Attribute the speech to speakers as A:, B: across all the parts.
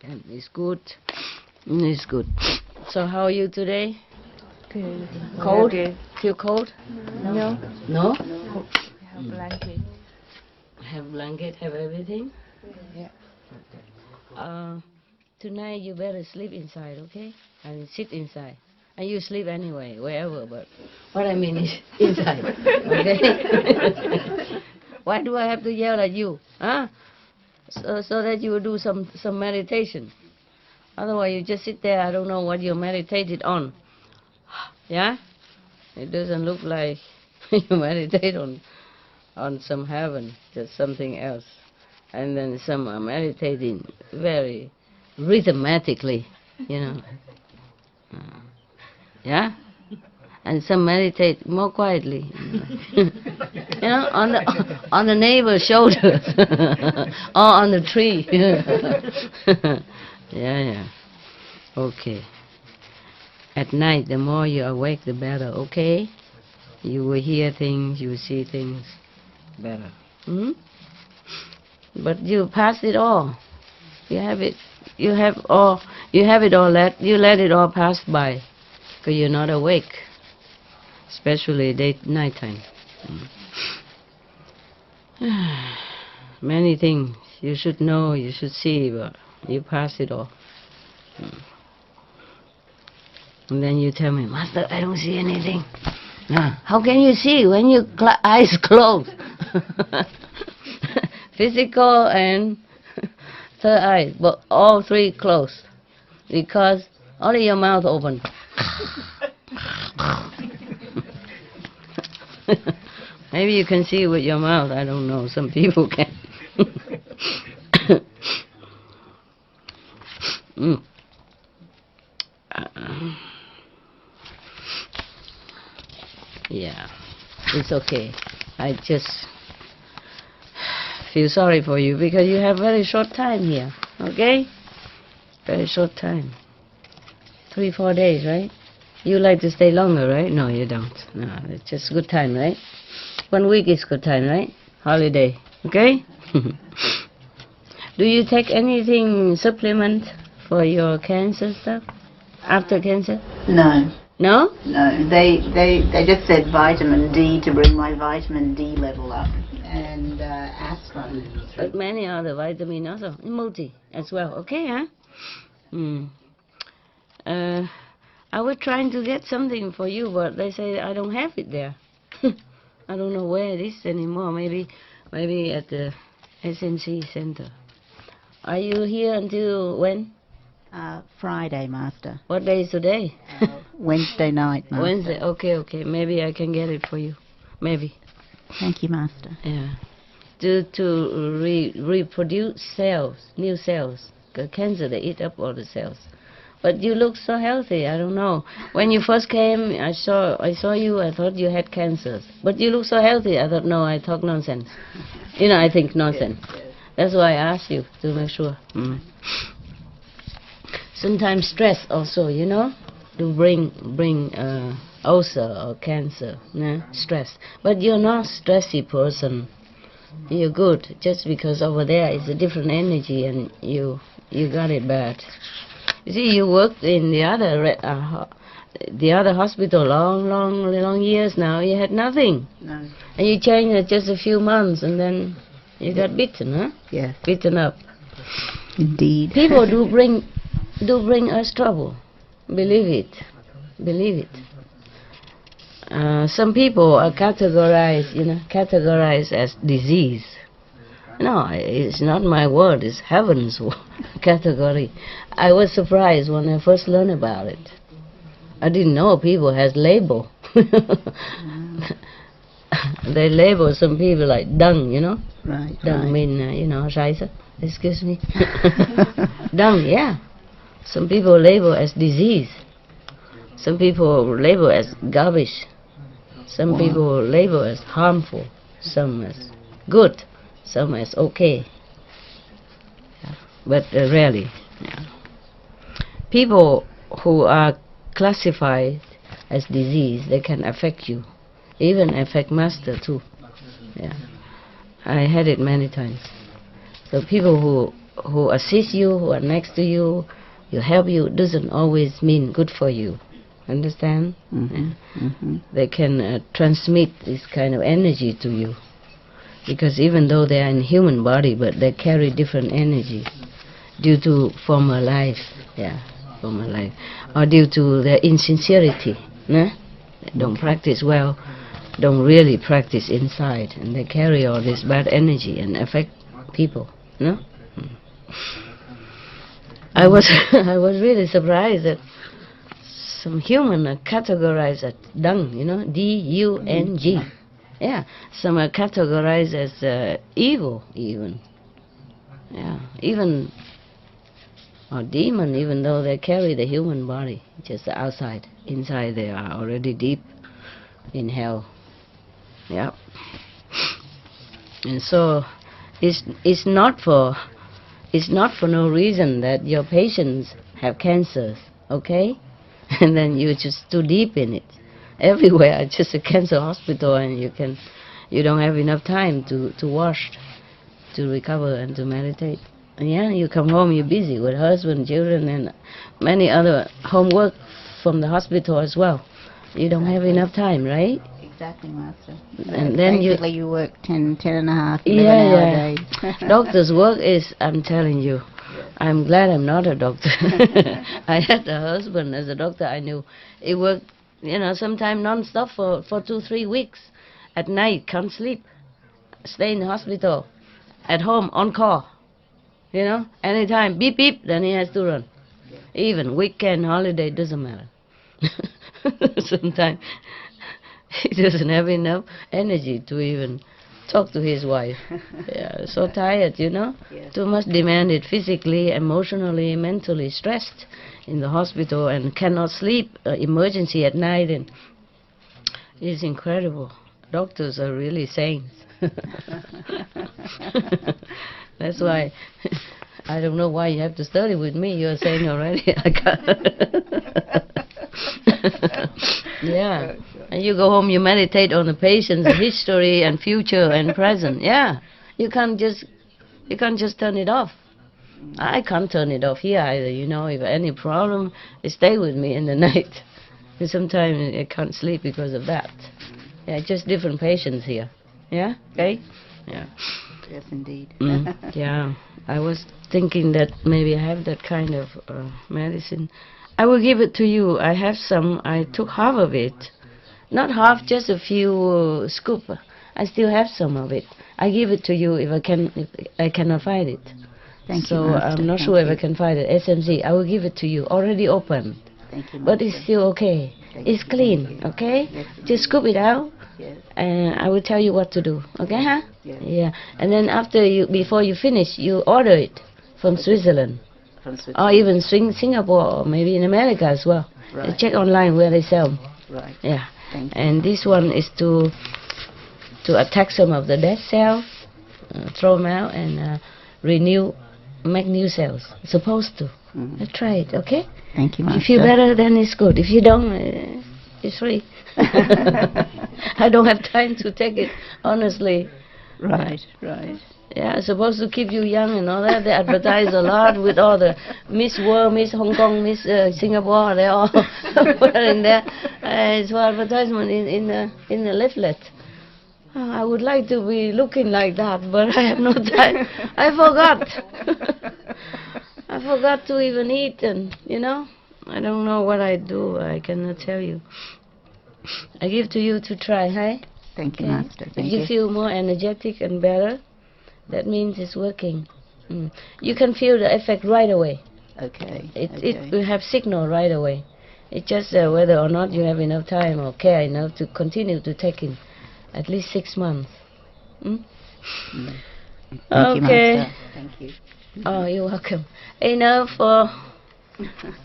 A: And it's good. It's good. So how are you today?
B: Good.
A: Cold?
B: Okay.
A: Feel cold?
B: No.
A: No?
B: Have blanket.
A: Have blanket, have everything?
B: Yeah.
A: Tonight you better sleep inside, okay? And sit inside. And you sleep anyway, wherever, but what I mean is inside, okay? Why do I have to yell at you? Huh? So that you will do some meditation. Otherwise you just sit there, I don't know what you meditated on. Yeah? It doesn't look like you meditate on some heaven, just something else. And then some are meditating very rhythmatically, you know. Yeah? And some meditate more quietly. You know, on the neighbor's shoulder or on the tree. Yeah. Okay. At night, the more you awake, the better, okay? You will hear things, you will see things better. Hmm? But you pass it all. You have it. You have it all. You let it all pass by, because you're not awake, especially nighttime. Many things you should know, you should see, but you pass it all. And then you tell me, Master, I don't see anything. How can you see when your eyes closed? Physical and third eye, but all three closed, because only your mouth open. Maybe you can see with your mouth, I don't know, some people can. Yeah, it's okay. I just feel sorry for you because you have very short time here, okay? Very short time. 3-4 days, right? You like to stay longer, right? No, you don't. No, it's just good time, right? 1 week is good time, right? Holiday, okay? Do you take anything supplement for your cancer stuff? After cancer?
C: No.
A: No?
C: No. They just said vitamin D to bring my vitamin D level up, and aspirin.
A: But many other vitamin also, multi as well, okay, huh? I was trying to get something for you, but they say I don't have it there. I don't know where it is anymore. Maybe at the SNC center. Are you here until when?
C: Friday, Master.
A: What day is today?
C: Wednesday night, Master.
A: Wednesday. Okay. Maybe I can get it for you. Maybe.
C: Thank you, Master.
A: Yeah. To reproduce cells, new cells. 'Cause cancer, they eat up all the cells. But you look so healthy. I don't know. When you first came, I saw you. I thought you had cancer. But you look so healthy. I thought, no, I talk nonsense. You know, I think nonsense. Yes. That's why I asked you to make sure. Sometimes stress also, you know, to bring ulcer or cancer. Stress. But you're not stressy person. You're good. Just because over there is a different energy, and you got it bad. You see, you worked in the other hospital long years now. You had nothing.
C: No.
A: And you changed it just a few months, and then you got bitten, huh?
C: Yes.
A: Bitten up.
C: Indeed.
A: People do bring us trouble. Believe it. Some people are categorized as disease. No, it's not my word, it's heaven's category. I was surprised when I first learned about it. I didn't know people has label. They label some people like dung, you know?
C: Right.
A: Dung mean, scheiße. Excuse me. Dung, yeah. Some people label as disease. Some people label as garbage. Some people label as harmful. Some as good. Some as okay. Yeah. But rarely. Yeah. People who are classified as disease, they can affect you. Even affect Master too. Yeah. I had it many times. So people who assist you, who are next to you, you help you, doesn't always mean good for you. Understand? They can transmit this kind of energy to you, because even though they are in human body, but they carry different energy due to former life, former life, or due to their insincerity. They don't practice well, don't really practice inside, and they carry all this bad energy and affect people. I was I was really surprised that some human are categorized as dung, D-U-N-G. Yeah, some are categorized as evil, even. Yeah, even or demon, even though they carry the human body, just the outside. Inside they are already deep in hell. Yeah. And so it's not for no reason that your patients have cancers, okay? And then you're just too deep in it. Everywhere, it's just a cancer hospital, and you don't have enough time to wash, to recover, and to meditate. Yeah, you come home, you're busy with husband, children, and many other homework from the hospital as well. You don't have enough time, right?
C: Exactly, Master.
A: And then
C: you work 10 and a half, 11 hour days.
A: Doctor's work is, I'm telling you, I'm glad I'm not a doctor. I had a husband as a doctor I knew. He worked, sometime non-stop for 2-3 weeks. At night, can't sleep. Stay in the hospital. At home, on call. Anytime, beep, beep, then he has to run. Even weekend, holiday, doesn't matter. Sometimes he doesn't have enough energy to even talk to his wife. Yeah, so tired, Yes. Too much demanded physically, emotionally, mentally, stressed in the hospital, and cannot sleep, emergency at night, and it's incredible. Doctors are really saints. That's why I don't know why you have to study with me. You're saying already. I can't. Yeah. And you go home, you meditate on the patient's history and future and present. Yeah. You can't just turn it off. I can't turn it off here either, If any problem, stay with me in the night. And sometimes I can't sleep because of that. Yeah, just different patients here. Yeah? Okay? Yeah.
C: Yes, indeed.
A: Yeah. I was thinking that maybe I have that kind of medicine. I will give it to you. I have some. I took half of it. Not half, just a few scoop. I still have some of it. I give it to you if I cannot find it.
C: Thank you,
A: so
C: Master.
A: I'm not sure if I can find it. SMC. I will give it to you. Already open.
C: Thank you, Master.
A: But it's still okay. It's clean. Okay.
C: Yes,
A: just scoop it out.
C: Yes.
A: And I will tell you what to do. Okay, huh?
C: Yes.
A: Yeah. And then before you finish, you order it from Switzerland. Or even Singapore, or maybe in America as well.
C: Right.
A: Check online where they sell them.
C: Right.
A: Yeah.
C: Thank you.
A: And this one is to attack some of the dead cells, throw them out, and make new cells. It's supposed to. Try it, okay?
C: Thank you, Master.
A: If you feel better, then it's good. If you don't, it's free. I don't have time to take it, honestly.
C: Right.
A: Yeah, it's supposed to keep you young and all that. They advertise a lot with all the Miss World, Miss Hong Kong, Miss Singapore. They all put it in there. It's for advertisement in the leaflet. Oh, I would like to be looking like that, but I have no time. I forgot. I forgot to even eat, and I don't know what I do. I cannot tell you. I give to you to try, hey?
C: Thank you, Master.
A: If you feel more energetic and better, that means it's working. You can feel the effect right away.
C: Okay.
A: It will have signal right away. It's just whether or not you have enough time or care enough to continue to take it at least 6 months.
C: Thank
A: Okay.
C: you, Master. Thank you.
A: Oh, you're welcome. Enough for...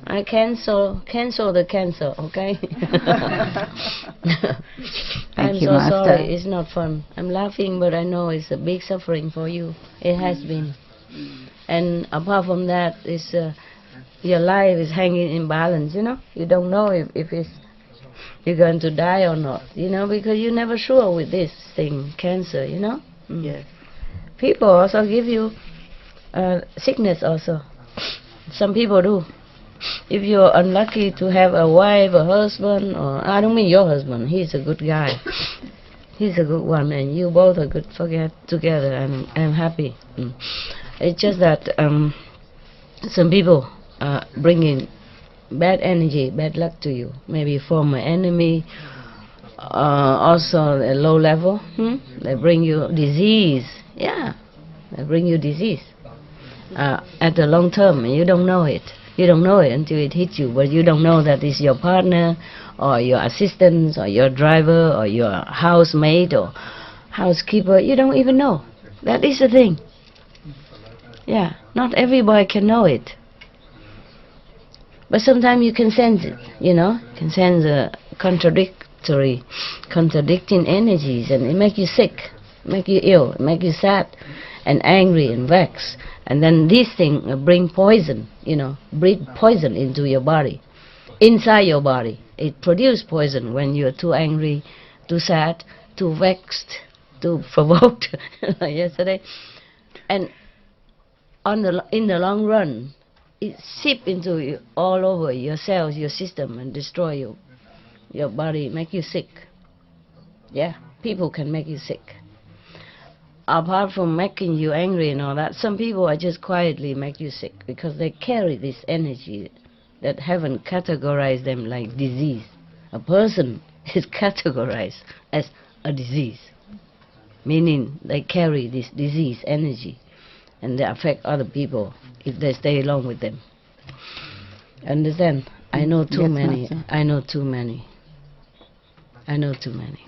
A: I cancel the cancer, okay? I'm
C: you,
A: so
C: Master.
A: sorry. It's not fun. I'm laughing, but I know it's a big suffering for you. It has been. And apart from that, it's your life is hanging in balance. You don't know if you're going to die or not. Because you're never sure with this thing, cancer.
C: Yes.
A: People also give you sickness also. Some people do. If you're unlucky to have a wife, a husband, or I don't mean your husband, he's a good guy. He's a good one, and you both are good together. I'm happy. It's just that some people bring in bad energy, bad luck to you. Maybe from an enemy, also a low level. They bring you disease. Yeah, they bring you disease. At the long term, and you don't know it. You don't know it until it hits you, but you don't know that it's your partner, or your assistant, or your driver, or your housemate, or housekeeper. You don't even know. That is the thing. Yeah, not everybody can know it. But sometimes you can sense it, you know. You can sense the contradicting energies, and it make you sick, make you ill, make you sad, and angry, and vexed. And then these things bring poison, you know, breathe poison into your body, inside your body. It produces poison when you're too angry, too sad, too vexed, too provoked, like yesterday. And in the long run, it seeps into you, all over your cells, your system, and destroy you, your body, make you sick. Yeah, people can make you sick. Apart from making you angry and all that, some people are just quietly make you sick because they carry this energy that heaven categorized them like disease. A person is categorized as a disease, meaning they carry this disease energy and they affect other people if they stay along with them. Understand? I know too many. I know too many. I know too many.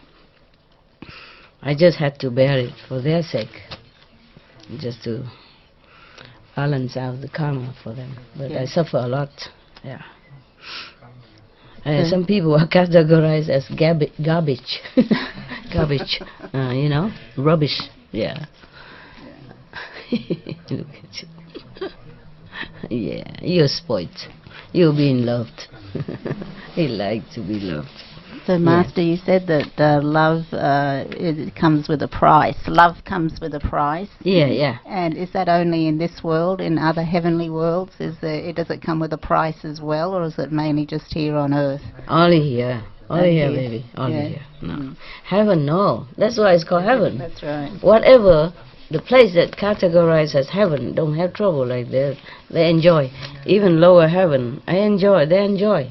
A: I just had to bear it for their sake, just to balance out the karma for them. But I suffer a lot, yeah. And some people are categorized as garbage, garbage, you know, rubbish, yeah. Look at you. Yeah, you're spoilt. You're being loved. He likes to be loved.
C: So, Master, you said that love it comes with a price. Love comes with a price.
A: Yeah, yeah.
C: And is that only in this world? In other heavenly worlds, does it come with a price as well, or is it mainly just here on earth?
A: Only here. Only here, baby. Only here. No. Heaven, no. That's why it's called heaven.
C: That's right.
A: Whatever, the place that categorized as heaven don't have trouble like that. They enjoy. Even lower heaven, they enjoy.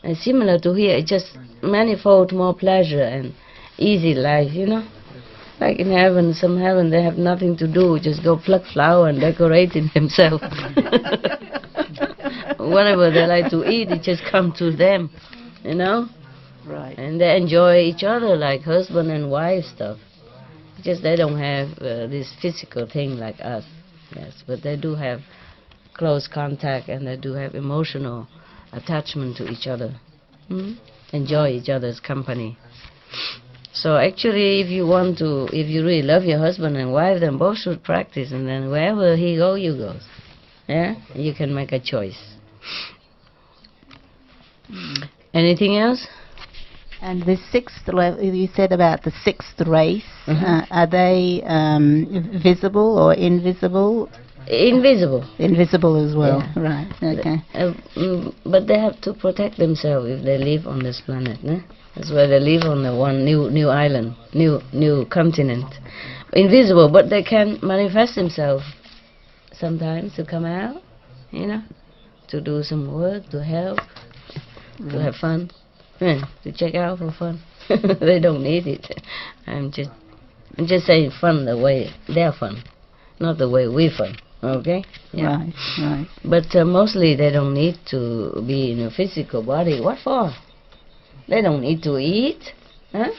A: And similar to here, it's just manifold more pleasure and easy life, you know. Like in heaven, some heaven, they have nothing to do, just go pluck flower and decorate it themselves. Whatever they like to eat, it just comes to them, you know.
C: Right.
A: And they enjoy each other like husband and wife stuff. Just they don't have this physical thing like us, yes. But they do have close contact and they do have emotional attachment to each other. Enjoy each other's company. So actually, if you really love your husband and wife, then both should practice, and then wherever he goes, you go. Yeah, you can make a choice. Anything else?
C: And the sixth level, you said about the sixth race. Are they visible or invisible?
A: Invisible.
C: Invisible as well,
A: Yeah.
C: right, okay.
A: But they have to protect themselves if they live on this planet. That's why they live on the one new island, new continent. Invisible, but they can manifest themselves sometimes to come out, you know, to do some work, to help, to have fun, to check out for fun. They don't need it. I'm just saying fun the way they're fun, not the way we fun. Okay? Yeah.
C: Right.
A: But mostly they don't need to be in a physical body. What for? They don't need to eat. Huh?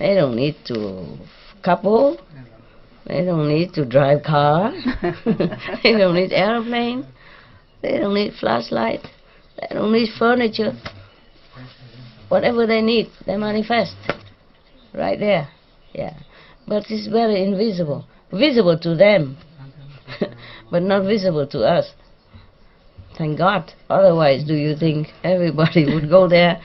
A: They don't need to couple. They don't need to drive car. They don't need airplane. They don't need flashlight. They don't need furniture. Whatever they need, they manifest. Right there. Yeah. But it's very invisible. Visible to them. But not visible to us. Thank God. Otherwise, do you think everybody would go there,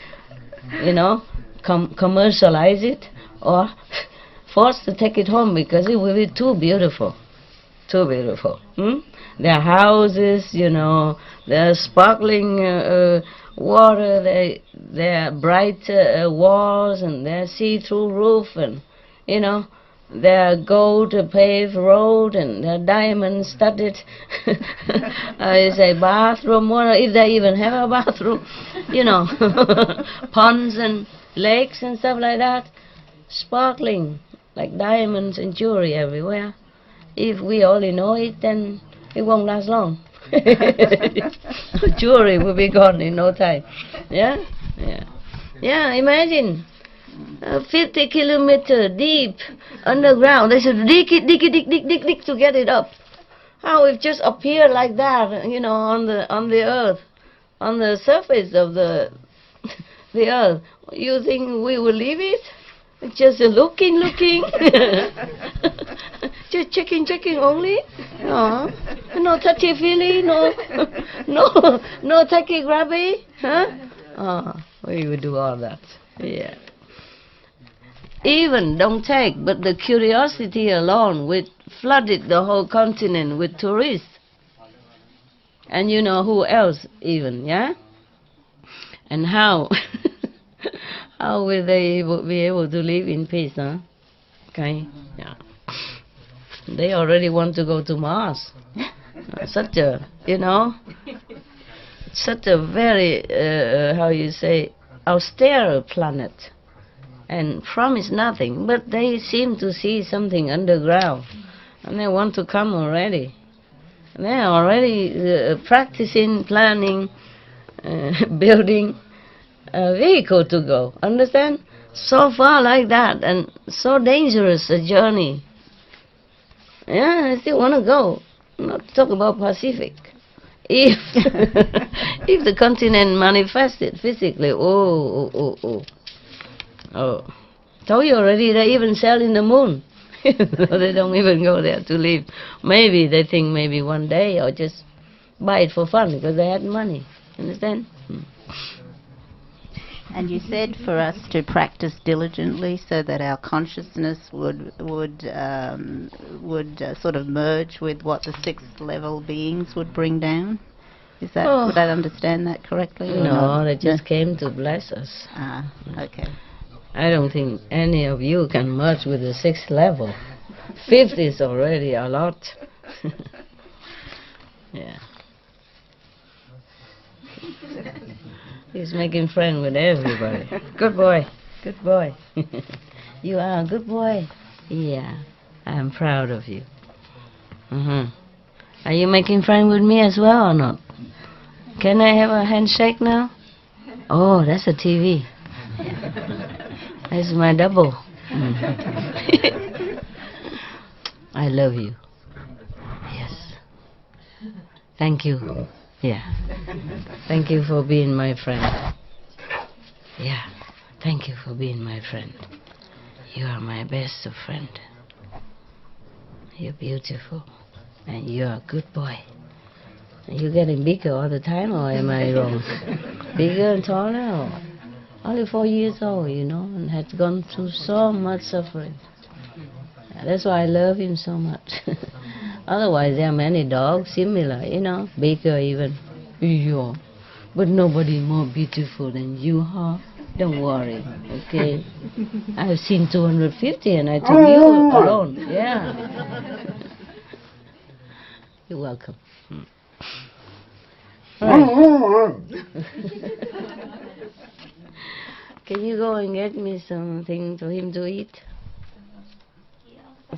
A: you know, commercialize it, or forced to take it home because it will be too beautiful? Too beautiful. Their houses, their sparkling water, their bright walls, and their see-through roof, and their gold paved road, and their diamond-studded I say bathroom, or if they even have a bathroom, ponds and lakes and stuff like that, sparkling like diamonds and jewelry everywhere. If we only know it, then it won't last long. Jewelry will be gone in no time. Yeah? Yeah, imagine 50 kilometer deep underground. They should dig to get it up. How it just appeared like that, on the earth, on the surface of the earth. You think we will leave it? Just looking. Just checking only. No touchy-feely, no tachygraphy. We would do all that. Yeah. Even don't take, but the curiosity alone would flooded the whole continent with tourists. And who else even, yeah? And how? How will they be able to live in peace, huh? Okay, yeah. They already want to go to Mars. Such a, such a very, austere planet. And promise nothing, but they seem to see something underground. And they want to come already. And they are already practicing, planning, building a vehicle to go. Understand? So far like that, and so dangerous a journey. Yeah, I still want to go. Not talk about Pacific. If if the continent manifested physically, oh. Told you already, they even sell in the moon. They don't even go there to live. Maybe they think maybe one day, or just buy it for fun because they had money. Understand?
C: And you said for us to practice diligently so that our consciousness would sort of merge with what the sixth level beings would bring down. Is that would I understand that correctly?
A: No, they just came to bless us.
C: Ah, okay.
A: I don't think any of you can merge with the sixth level. Fifth is already a lot. Yeah. He's making friends with everybody. Good boy. Good boy. You are a good boy. Yeah. I'm proud of you. Are you making friends with me as well or not? Can I have a handshake now? Oh, that's a TV. That's my double. I love you. Yes. Thank you. Yeah. Thank you for being my friend. Yeah. Thank you for being my friend. You are my best of friend. You're beautiful. And you're a good boy. Are you getting bigger all the time, or am I wrong? Bigger and taller? Or only 4 years old, and has gone through so much suffering. That's why I love him so much. Otherwise, there are many dogs similar, bigger even. Yeah. But nobody more beautiful than you, huh? Don't worry, okay? I've seen 250 and I took you alone. Yeah. You're welcome. Right. Can you go and get me something for him to eat?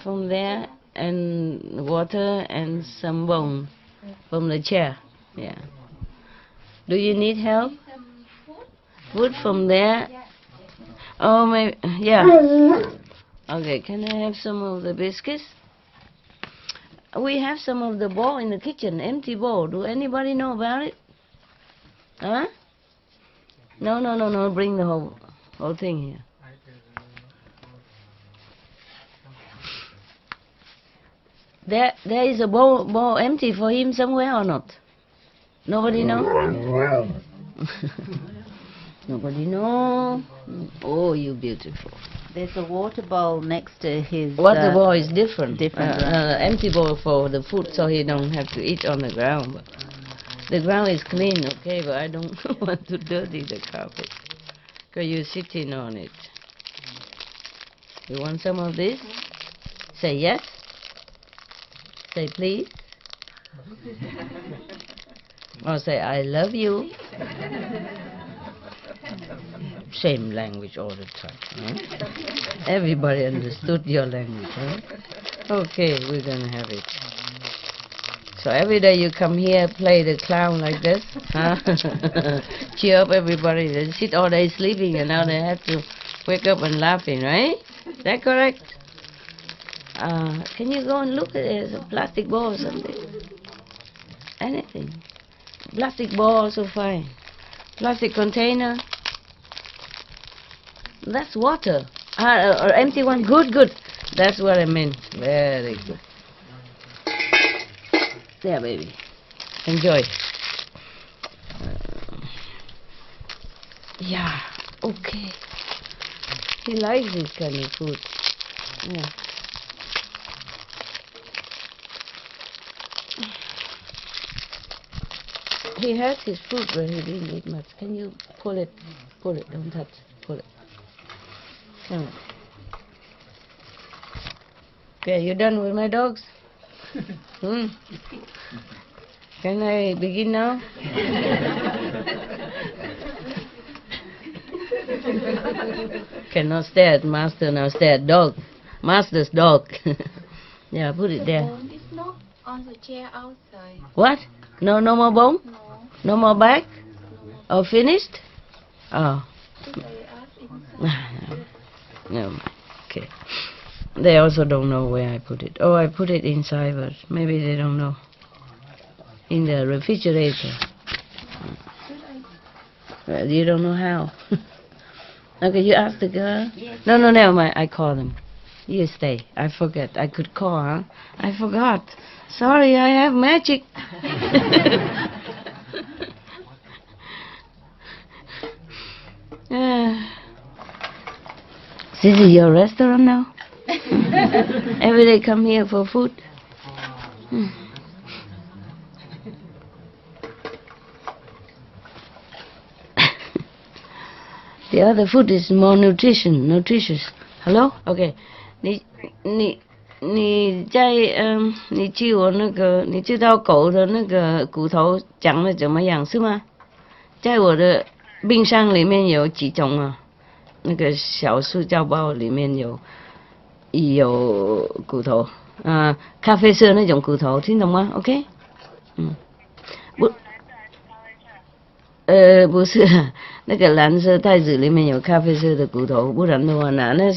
A: From there, and water and some bone from the chair. Yeah. Do you need help? Food from there? Oh, maybe, yeah. Okay, can I have some of the biscuits? We have some of the bowl in the kitchen, empty bowl. Do anybody know about it? Huh? No, bring the whole thing here. There is a bowl empty for him somewhere or not? Nobody knows? Nobody know. Oh, you beautiful.
C: There's a water bowl next to his...
A: Water bowl is different.
C: different, right.
A: Empty bowl for the food, so he don't have to eat on the ground. But the ground is clean, okay, but I don't want to dirty the carpet, because you're sitting on it. You want some of this? Say yes. Say please. Or say I love you. Same language all the time. Huh? Everybody understood your language, huh? Okay, we're gonna have it. So every day you come here, play the clown like this, huh? Cheer up everybody. They sit all day sleeping and now they have to wake up and laughing, right? Is that correct? Can you go and look at it? There's a plastic ball or something. Anything. Plastic ball also fine. Plastic container. That's water. Or empty one. Good, good. That's what I meant. Very good. There, baby. Enjoy. Yeah. Okay. He likes this kind of food. Yeah. He has his food, but he didn't eat much. Can you pull it? Pull it. Don't touch. Pull it. Come on. Okay, you done with my dogs? Can I begin now? Cannot stare at master now, stare at dog. Master's dog. Yeah, put it there.
B: Bone is not on the chair outside.
A: What? No more bone?
B: No.
A: No more bag? Oh, finished? Oh.
B: Should I ask inside?
A: No. Okay. They also don't know where I put it. Oh, I put it inside, but maybe they don't know. In the refrigerator. Well, you don't know how. Okay, you ask the girl?
C: Yes.
A: No, never mind. I call them. You stay. I forget. I could call, huh? I forgot. Sorry, I have magic. This is your restaurant now? Every day come here for food? The other food is more nutritious. Hello? Okay. 你在你记我那个你知道狗的那个骨头长得怎么样是吗？在我的冰箱里面有几种啊？那个小塑胶包里面有骨头咖啡色那种骨头，听懂吗 ？OK？ 不是，那个蓝色袋子里面有咖啡色的骨头，不然的话拿那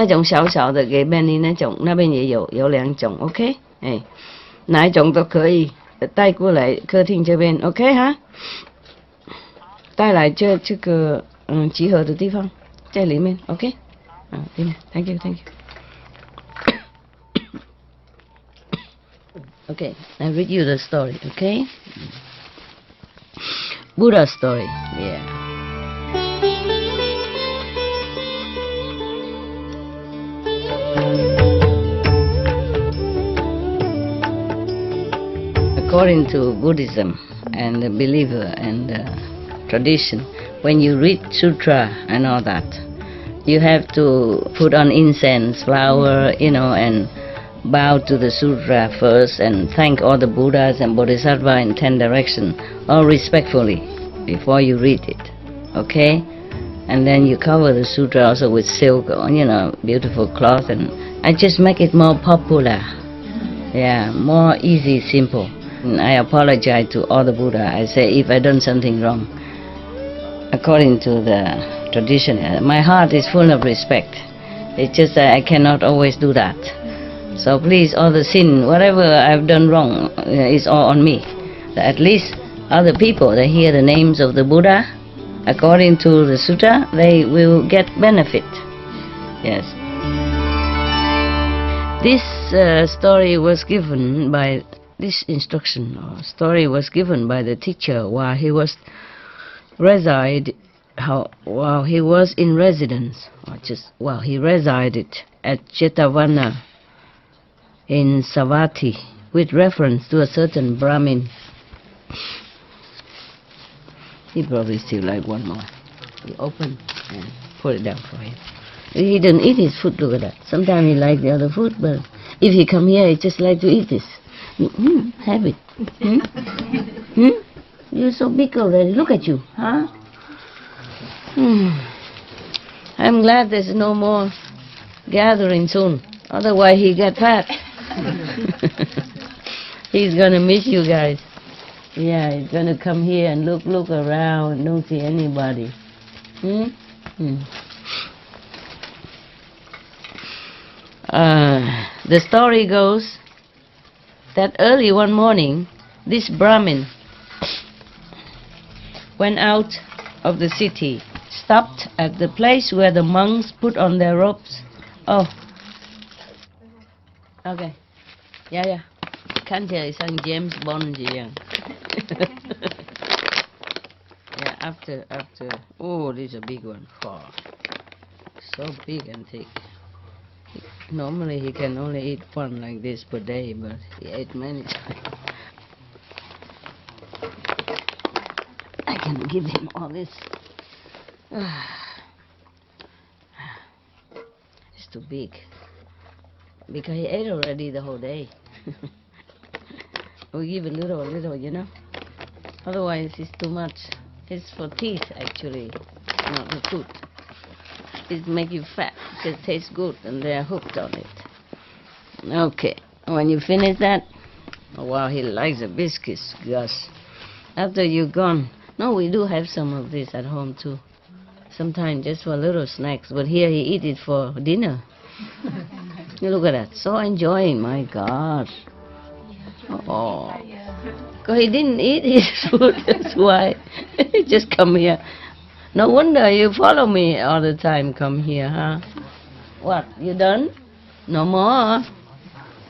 A: 种小小的给 Benny 那种，那边也有2种 ，OK？ 哎，哪一种都可以带过来客厅这边 ，OK 哈？带来这个集合的地方在里面 ，OK？ 里面 ，Thank you。Okay, I read you the story, okay? Buddha story, yeah. According to Buddhism and the believer and the tradition, when you read sutra and all that, you have to put on incense, flower, and bow to the sutra first and thank all the Buddhas and Bodhisattvas in 10 directions, all respectfully, before you read it, okay? And then you cover the sutra also with silk, beautiful cloth, and I just make it more popular, yeah, more easy, simple. And I apologize to all the Buddha. I say if I done something wrong, according to the tradition, my heart is full of respect. It's just that I cannot always do that. So please, all the sin, whatever I've done wrong, is all on me. At least other people, they hear the names of the Buddha, according to the sutta, they will get benefit. Yes. This story was given by, this instruction or story was given by the teacher while he was reside While he was in residence, while he resided at Jetavana in Savatthi, with reference to a certain Brahmin. He probably still like one more. We open and put it down for him. He doesn't eat his food, look at that. Sometimes he likes the other food, but if he come here, he just like to eat this. Have it. You're so big already. Look at you, huh? I'm glad there's no more gathering soon. Otherwise, he get fat. He's gonna miss you guys. Yeah, he's gonna come here and look around, don't see anybody. The story goes that early one morning, this Brahmin went out of the city, stopped at the place where the monks put on their robes. Oh, okay. Yeah. Can't tell it's on James Bond. Yeah, after. Oh, this is a big one. Oh, so big and thick. Normally he can only eat one like this per day, but he ate many times. I can give him all this. It's too big. Because he ate already the whole day. We give a little, you know. Otherwise it's too much. It's for teeth actually, not the food. It make you fat. It tastes good and they are hooked on it. Okay, when you finish that, oh, wow, he likes the biscuits, Gus. After you're gone, no, we do have some of this at home too. Sometimes just for little snacks, but here he eat it for dinner. You look at that, so enjoying, my God. Oh, because he didn't eat his food, that's why. He just come here. No wonder you follow me all the time, come here, huh? What, you done? No more.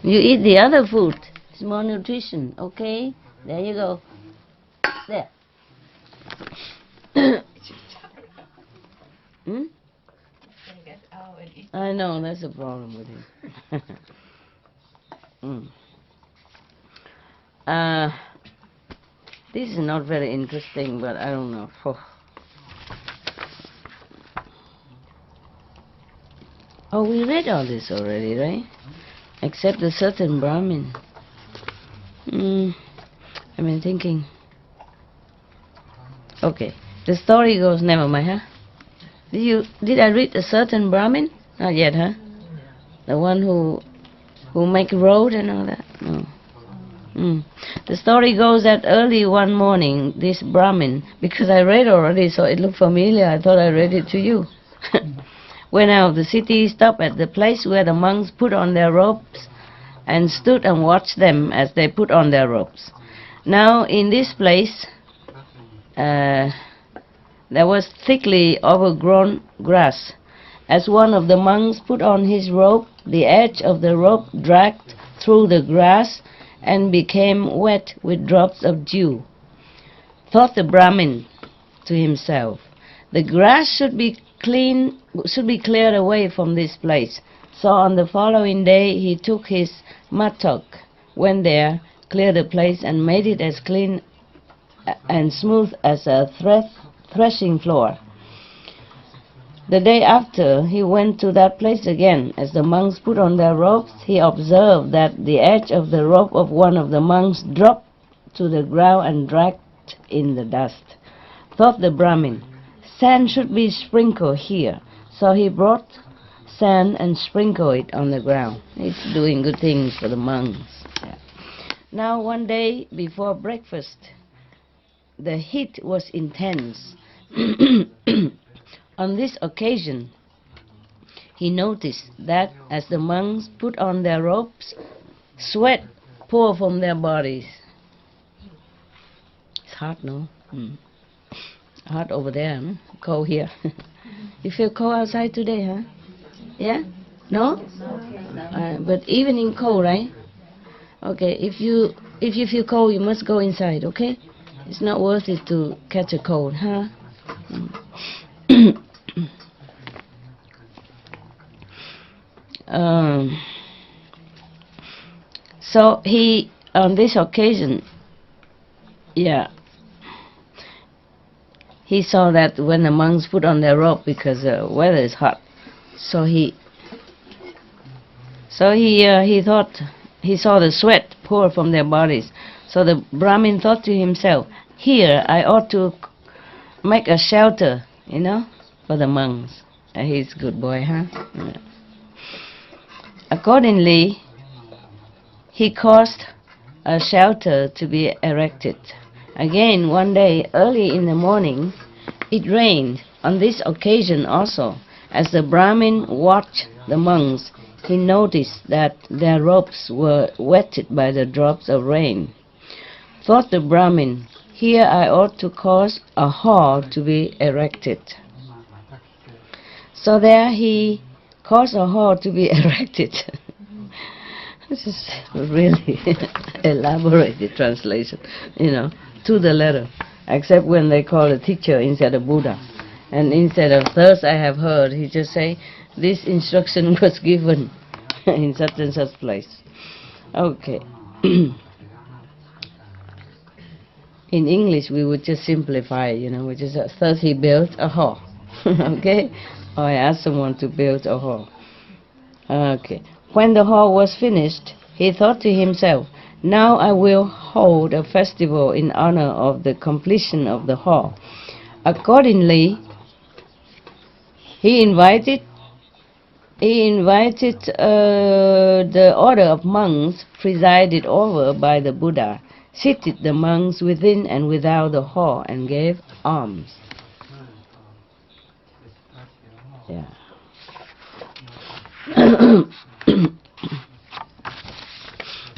A: You eat the other food. It's more nutrition, okay? There you go. There. I know, that's the problem with him. This is not very interesting, but I don't know. Oh, we read all this already, right? Except a certain Brahmin. I've been thinking. Okay, the story goes, never mind, huh? Did I read a certain Brahmin? Not yet, huh? The one who make road and all that? No. The story goes that early one morning, this Brahmin, because I read already, so it looked familiar, I thought I read it to you. Went out of the city, stopped at the place where the monks put on their robes, and stood and watched them as they put on their robes. Now, in this place, there was thickly overgrown grass. As one of the monks put on his robe, the edge of the robe dragged through the grass and became wet with drops of dew. Thought the Brahmin to himself, the grass should be cleared away from this place. So on the following day he took his mattock, went there, cleared the place and made it as clean and smooth as a threshing floor. The day after he went to that place again. As the monks put on their robes, he observed that the edge of the robe of one of the monks dropped to the ground and dragged in the dust. Thought the Brahmin, sand should be sprinkled here. So he brought sand and sprinkled it on the ground. He's doing good things for the monks. Yeah. Now one day before breakfast, the heat was intense. On this occasion, he noticed that as the monks put on their robes, sweat poured from their bodies. It's hot, no? Hot over there, huh? Cold here. You feel cold outside today, huh? Yeah? No? But evening cold, right? Okay, if you feel cold, you must go inside, okay? It's not worth it to catch a cold, huh? So he, on this occasion, he saw that when the monks put on their robe because the weather is hot, so he thought he saw the sweat pour from their bodies. So the Brahmin thought to himself, "Here I ought to make a shelter, for the monks." He's a good boy, huh? Yeah. Accordingly, he caused a shelter to be erected. Again, one day, early in the morning, it rained. On this occasion also, as the Brahmin watched the monks, he noticed that their robes were wetted by the drops of rain. Thought the Brahmin, "Here I ought to cause a hall to be erected." So there he caused a hall to be erected. This is really elaborated translation, to the letter, except when they call a teacher instead of Buddha. And instead of "thus I have heard," he just say, "This instruction was given in such and such place." Okay. In English, we would just simplify, which is thus he built a hall. Okay? Or I asked someone to build a hall. Okay. When the hall was finished, he thought to himself, "Now I will hold a festival in honor of the completion of the hall." Accordingly, he invited the order of monks presided over by the Buddha, seated the monks within and without the hall, and gave alms. Yeah.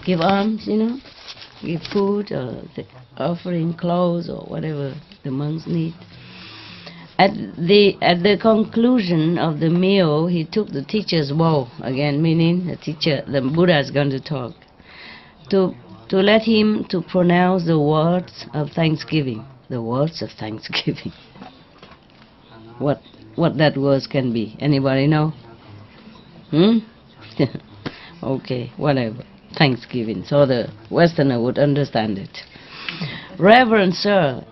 A: Give alms, give food or offering clothes or whatever the monks need. At the conclusion of the meal, he took the teacher's bowl, again meaning the Buddha is going to talk, to let him to pronounce the words of thanksgiving. The words of thanksgiving. What that words can be? Anybody know? Okay, whatever. Thanksgiving. So the Westerner would understand it. "Reverend sir,"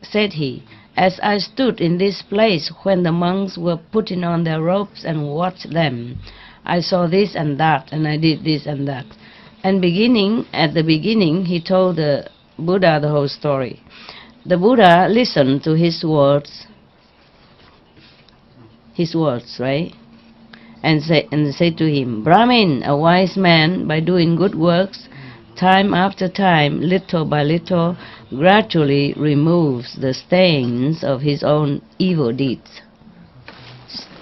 A: said he, "as I stood in this place when the monks were putting on their robes and watched them, I saw this and that, and I did this and that." And at the beginning, he told the Buddha the whole story. The Buddha listened to his words, right? And said to him, "Brahmin, a wise man, by doing good works, time after time, little by little, gradually removes the stains of his own evil deeds."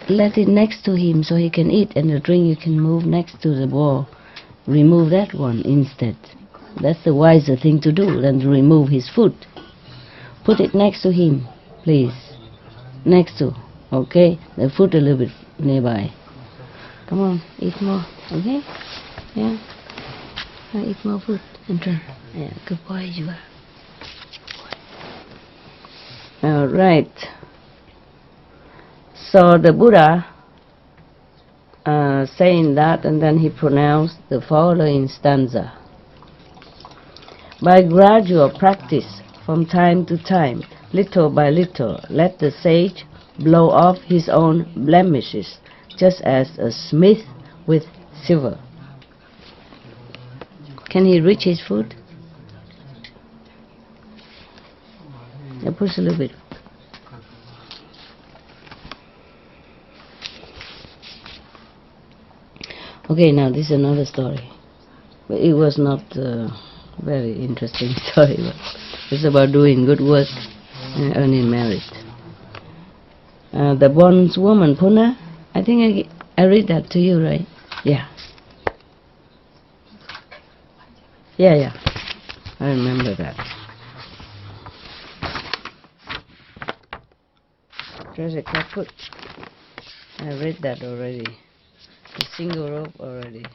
A: Let it next to him so he can eat, and the drink you can move next to the wall. Remove that one instead. That's the wiser thing to do than to remove his food. Put it next to him, please. Next to, okay? The food a little bit nearby. Come on, eat more, okay? Yeah. Eat more food and drink. Yeah, good boy you are. All right. So the Buddha saying that, and then he pronounced the following stanza. "By gradual practice, from time to time, little by little, let the sage blow off his own blemishes, just as a smith with silver." Can he reach his food? Push a little bit. Okay, now this is another story. But it was not a very interesting story, but it's about doing good work and earning merit. The bondswoman Puna, I think I read that to you, right? Yeah. Yeah. I remember that. Treasure kaput. I read that already. The single robe already.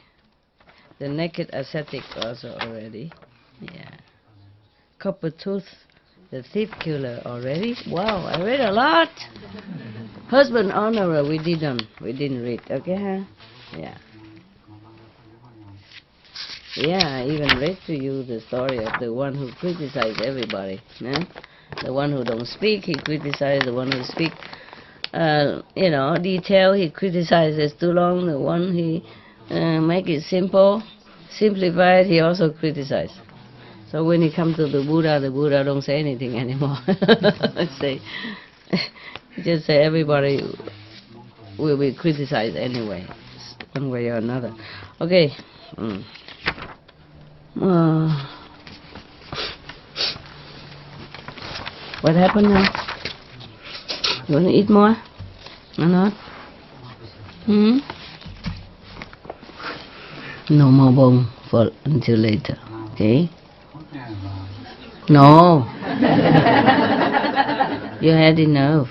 A: The naked ascetic also already. Yeah. Copper tooth, the thief killer already. Wow, I read a lot. Husband honorer, we didn't read, okay, huh? Yeah. Yeah, I even read to you the story of the one who criticized everybody. Yeah? The one who don't speak, he criticized the one who speak. Detail, he criticizes too long. The one he make it simple, simplified, he also criticized. So when he comes to the Buddha don't say anything anymore. Just say everybody will be criticized anyway, one way or another. Okay. What happened now? You want to eat more or not? No more bone for until later. Okay? No. You had enough.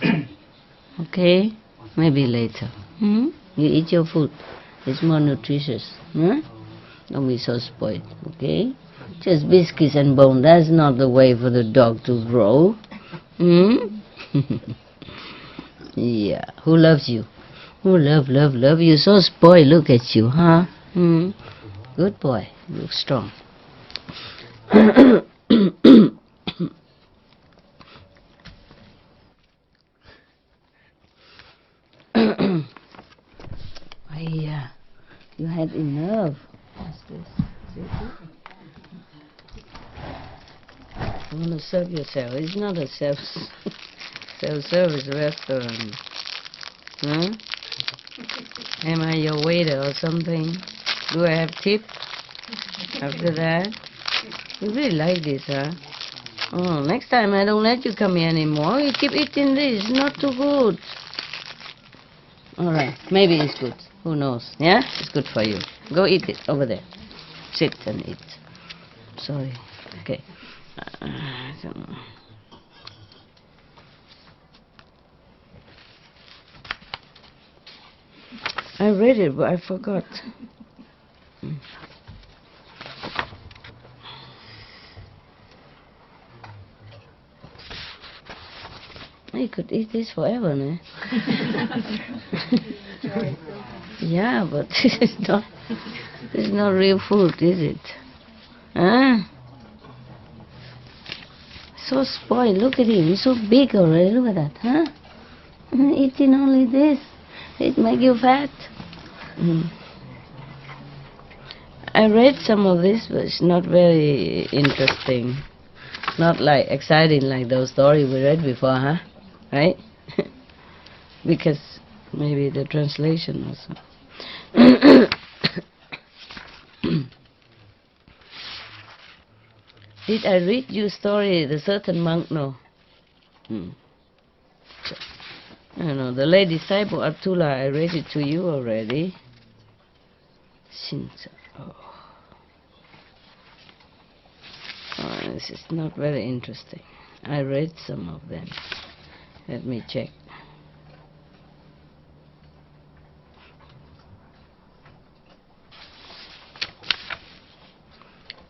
A: Okay? Maybe later. You eat your food. It's more nutritious. Don't be so spoiled. Okay? Just biscuits and bone. That's not the way for the dog to grow. Yeah. Who loves you? Who love you? So spoiled. Look at you, huh? Good boy. You look strong. Yeah. You had enough. What's this? Is it good? You want to serve yourself. It's not a self-service restaurant. Huh? Am I your waiter or something? Do I have tip after that? You really like this, huh? Oh, next time I don't let you come here anymore. You keep eating this. It's not too good. All right. Maybe it's good. Who knows? Yeah? It's good for you. Go eat it over there. Sit and eat. Sorry. Okay. I don't know. I read it, but I forgot. You could eat this forever, man. Yeah, but this is not real food, is it? Huh? So spoiled. Look at him. He's so big already. Look at that, huh? Eating only this. It make you fat. I read some of this, but it's not very interesting. Not like exciting like those stories we read before, huh? Right? Because maybe the translation also. Did I read you story, the certain monk? No. I don't know, the lay disciple Atula, I read it to you already. Oh, this is not very interesting. I read some of them. Let me check.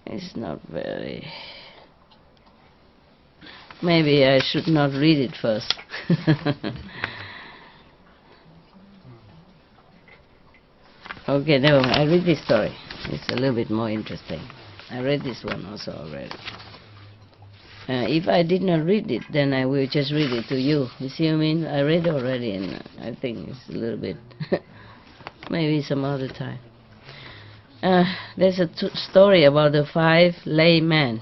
A: It's not very... Maybe I should not read it first. Okay, never mind. I read this story. It's a little bit more interesting. I read this one also already. If I did not read it, then I will just read it to you. You see what I mean? I read already, and I think it's a little bit... maybe some other time. There's a story about the 5 laymen.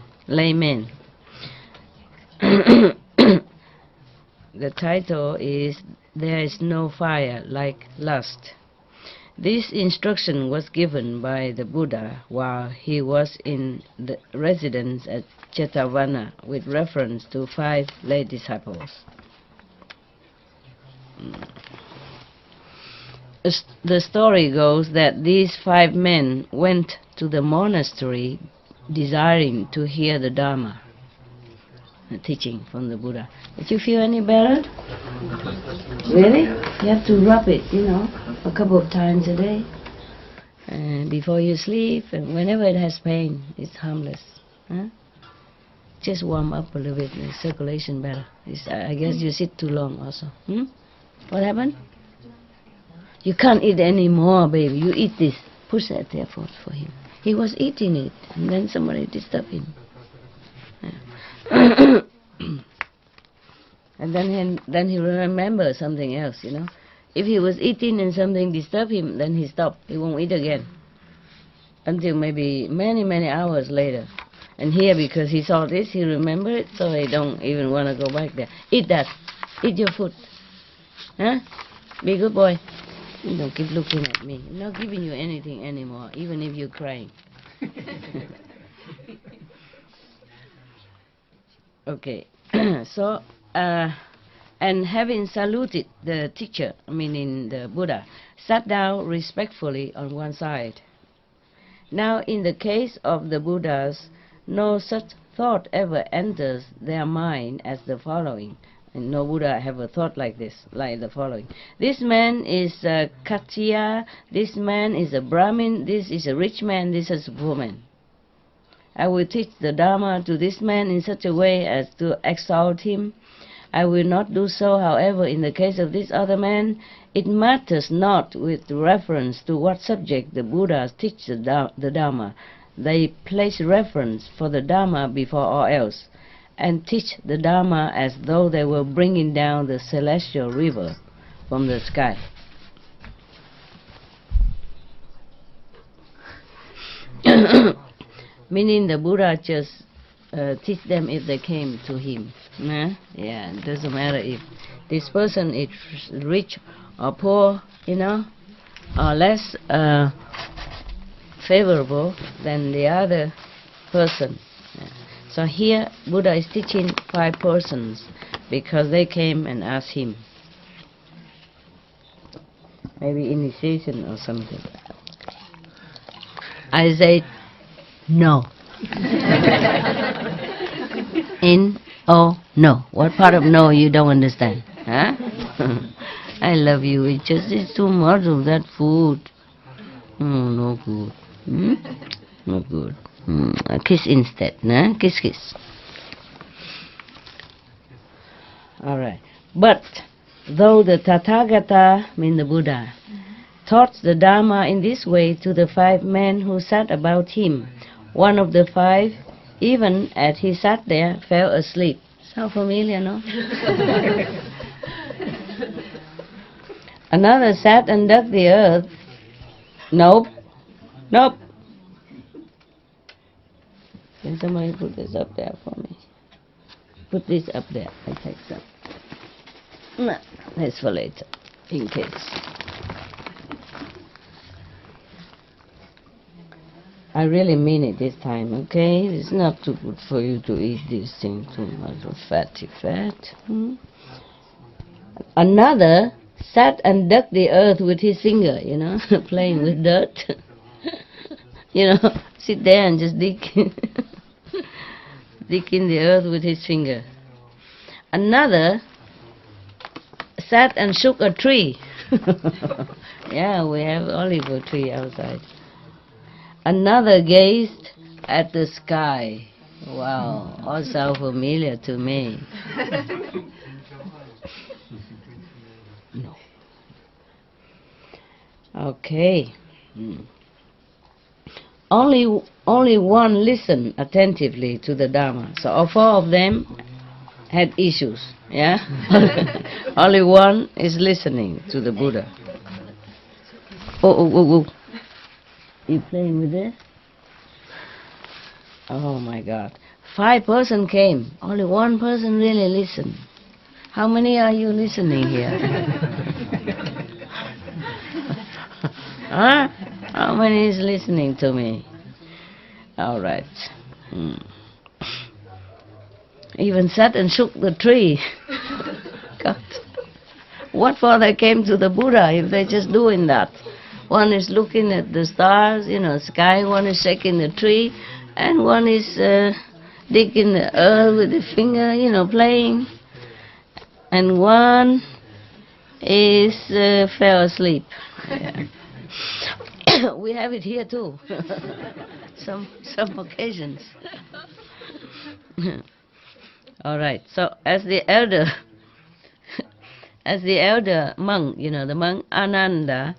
A: The title is There is no fire like lust. This instruction was given by the Buddha while he was in the residence at Jetavana with reference to 5 lay disciples. The story goes that these 5 men went to the monastery desiring to hear the Dharma, the teaching from the Buddha. Did you feel any better? Really? You have to rub it, a couple of times a day. And before you sleep, and whenever it has pain, it's harmless. Huh? Just warm up a little bit, the circulation better. I guess you sit too long also. What happened? You can't eat anymore, baby. You eat this. Push that there for him. He was eating it, and then somebody disturbed him. Yeah. And then he remembers something else, you know. If he was eating and something disturbed him, then he stopped. He won't eat again until maybe many hours later. And here, because he saw this, he remembered it, so he don't even want to go back there. Eat that. Eat your food. Huh? Be a good boy. You don't keep looking at me. I'm not giving you anything anymore, even if you're crying. Okay. So, and having saluted the teacher, meaning the Buddha, sat down respectfully on one side. Now, in the case of the Buddhas, no such thought ever enters their mind as the following. And no Buddha have a thought like this, like the following. This man is a Khattiya, this man is a Brahmin, this is a rich man, this is a poor man. I will teach the Dharma to this man in such a way as to exalt him. I will not do so, however, in the case of this other man. It matters not with reference to what subject the Buddhas teach the Dharma. They place reference for the Dharma before all else, and teach the Dharma as though they were bringing down the celestial river from the sky. Meaning the Buddha just teach them if they came to him. Yeah, it doesn't matter if this person is rich or poor, you know, or less favorable than the other person. Yeah. So here Buddha is teaching 5 persons because they came and asked him. Maybe initiation or something. I said no. No. What part of no you don't understand? Huh? I love you. It's just too much of that food. No good. No good. A kiss instead. Nah? Kiss. All right. But though the Tathagata, mean the Buddha, taught the Dharma in this way to the 5 men who sat about him, one of the 5, even as he sat there, fell asleep. Sound familiar, no? Another sat and dug the earth. Nope. Can somebody put this up there for me? Put this up there. I take some. No, that's for later, in case. I really mean it this time, okay? It's not too good for you to eat this thing too much of fatty fat. Another sat and dug the earth with his finger, you know, playing with dirt. You know, sit there and just dig. Dig in the earth with his finger. Another sat and shook a tree. Yeah, we have olive tree outside. Another gazed at the sky. Wow, all so familiar to me. No. Okay. Only one listened attentively to the Dharma. So all 4 of them had issues. Yeah. Only one is listening to the Buddha. Oh. You playing with this? Oh my God. 5 persons came. Only one person really listened. How many are you listening here? Huh? How many is listening to me? All right. Even sat and shook the tree. God. What for they came to the Buddha if they just doing that? One is looking at the stars, you know, sky, one is shaking the tree, and one is digging the earth with the finger, you know, playing. And one is fell asleep. Yeah. We have it here too. some occasions. All right. So as the elder as the elder monk, the monk Ananda,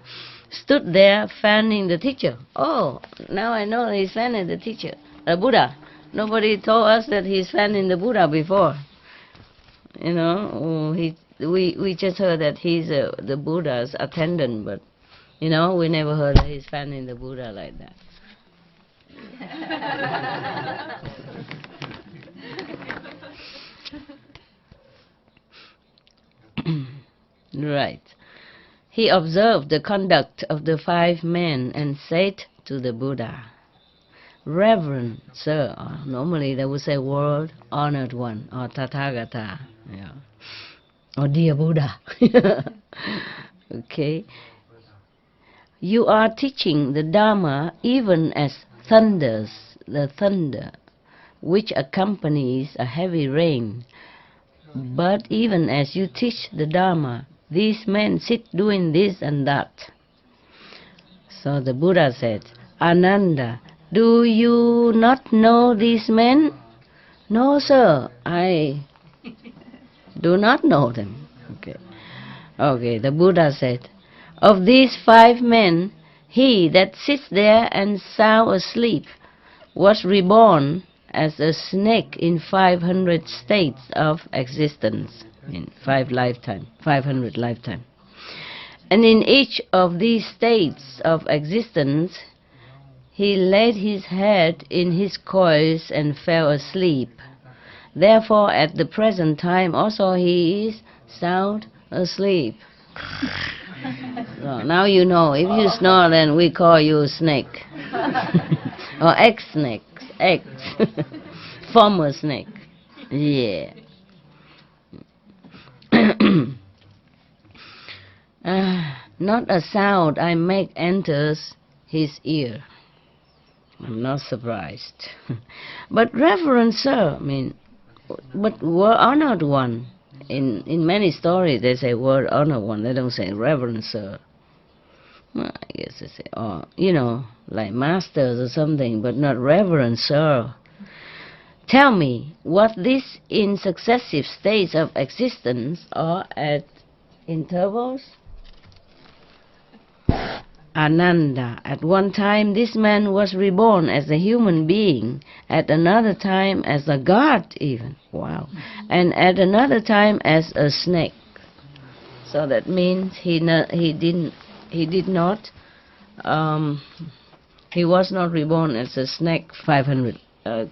A: stood there fanning the teacher. Oh, now I know he's fanning the teacher, the Buddha. Nobody told us that he's fanning the Buddha before. We just heard that he's the Buddha's attendant, but we never heard that he's fanning the Buddha like that. Right. He observed the conduct of the 5 men and said to the Buddha, Reverend Sir, or normally they would say World Honored One, or Tathagata, or Dear Buddha. Okay. You are teaching the Dharma even as the thunder which accompanies a heavy rain. But even as you teach the Dharma, these men sit doing this and that. So the Buddha said, Ananda, do you not know these men? No, sir, I do not know them. Okay, the Buddha said, of these 5 men, he that sits there and sound asleep was reborn as a snake in 500 states of existence, in 500 lifetime. And in each of these states of existence, he laid his head in his coils and fell asleep. Therefore, at the present time also he is sound asleep. So now you know, if you snore, then we call you snake. Or ex-snake, former snake. Yeah. Not a sound I make enters his ear. I'm not surprised. But Reverend Sir, but World Honored One. In many stories they say World Honored One. They don't say Reverend Sir. Well, I guess they say, like masters or something, but not Reverend Sir. Tell me, was this in successive states of existence or at intervals? Ananda, at one time this man was reborn as a human being, at another time as a god even, wow, and at another time as a snake. So that means he was not reborn as a snake 500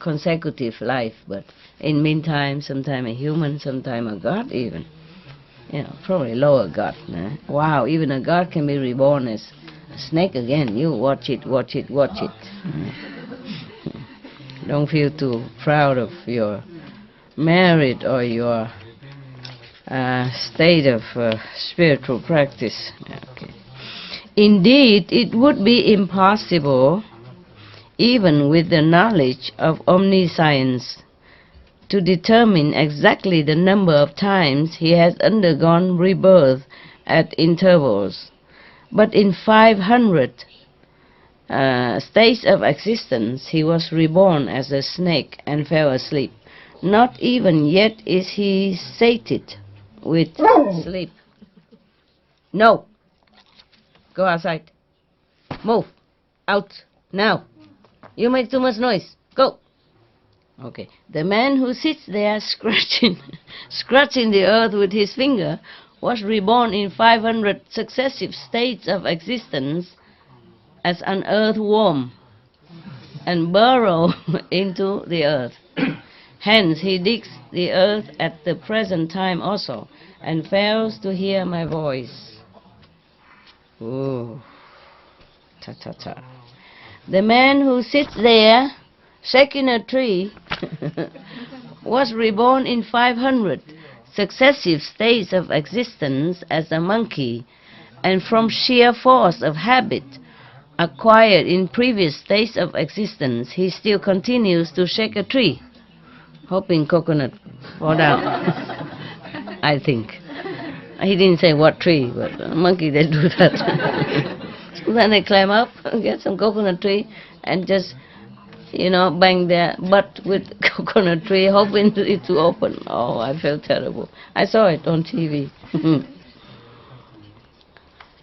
A: consecutive life, but in meantime, sometime a human, sometime a god even. Probably lower god. Wow, even a god can be reborn as a snake again. You watch it. Don't feel too proud of your merit or your state of spiritual practice. Okay. Indeed, it would be impossible, even with the knowledge of omniscience, to determine exactly the number of times he has undergone rebirth at intervals. But in 500 states of existence he was reborn as a snake and fell asleep. Not even yet is he sated with sleep. No. Go outside. Move. Out. Now. You make too much noise. Go. Okay. The man who sits there scratching the earth with his finger was reborn in 500 successive states of existence as an earthworm and burrow into the earth. Hence he digs the earth at the present time also and fails to hear my voice. Ooh. Ta-ta-ta. The man who sits there shaking a tree was reborn in 500 successive states of existence as a monkey, and from sheer force of habit acquired in previous states of existence, he still continues to shake a tree, hoping coconut fall down. I think. He didn't say what tree, but a monkey, they do that. Then they climb up, get some coconut tree, and just, bang their butt with coconut tree, hoping it to open. Oh, I felt terrible. I saw it on TV.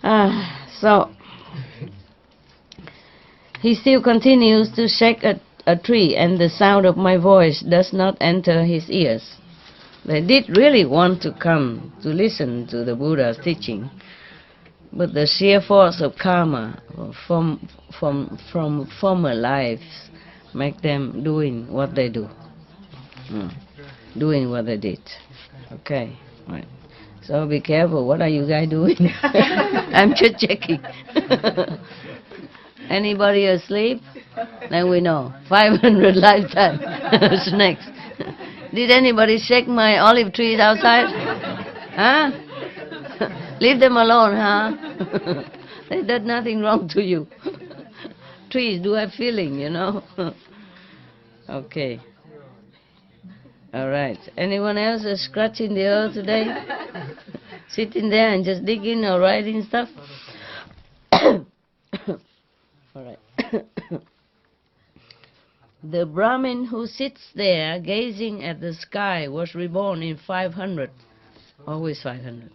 A: So he still continues to shake a tree, and the sound of my voice does not enter his ears. They did really want to come to listen to the Buddha's teaching, but the sheer force of karma from former lives make them doing what they do, doing what they did. Okay, right. So be careful. What are you guys doing? I'm just checking. Anybody asleep? Then we know. 500 lifetime snakes. Did anybody shake my olive trees outside? Huh? Leave them alone, huh? They did nothing wrong to you. Trees do have feeling, you know. Okay. All right. Anyone else is scratching the earth today? Sitting there and just digging or writing stuff? All right. The Brahmin who sits there gazing at the sky was reborn in 500, always 500,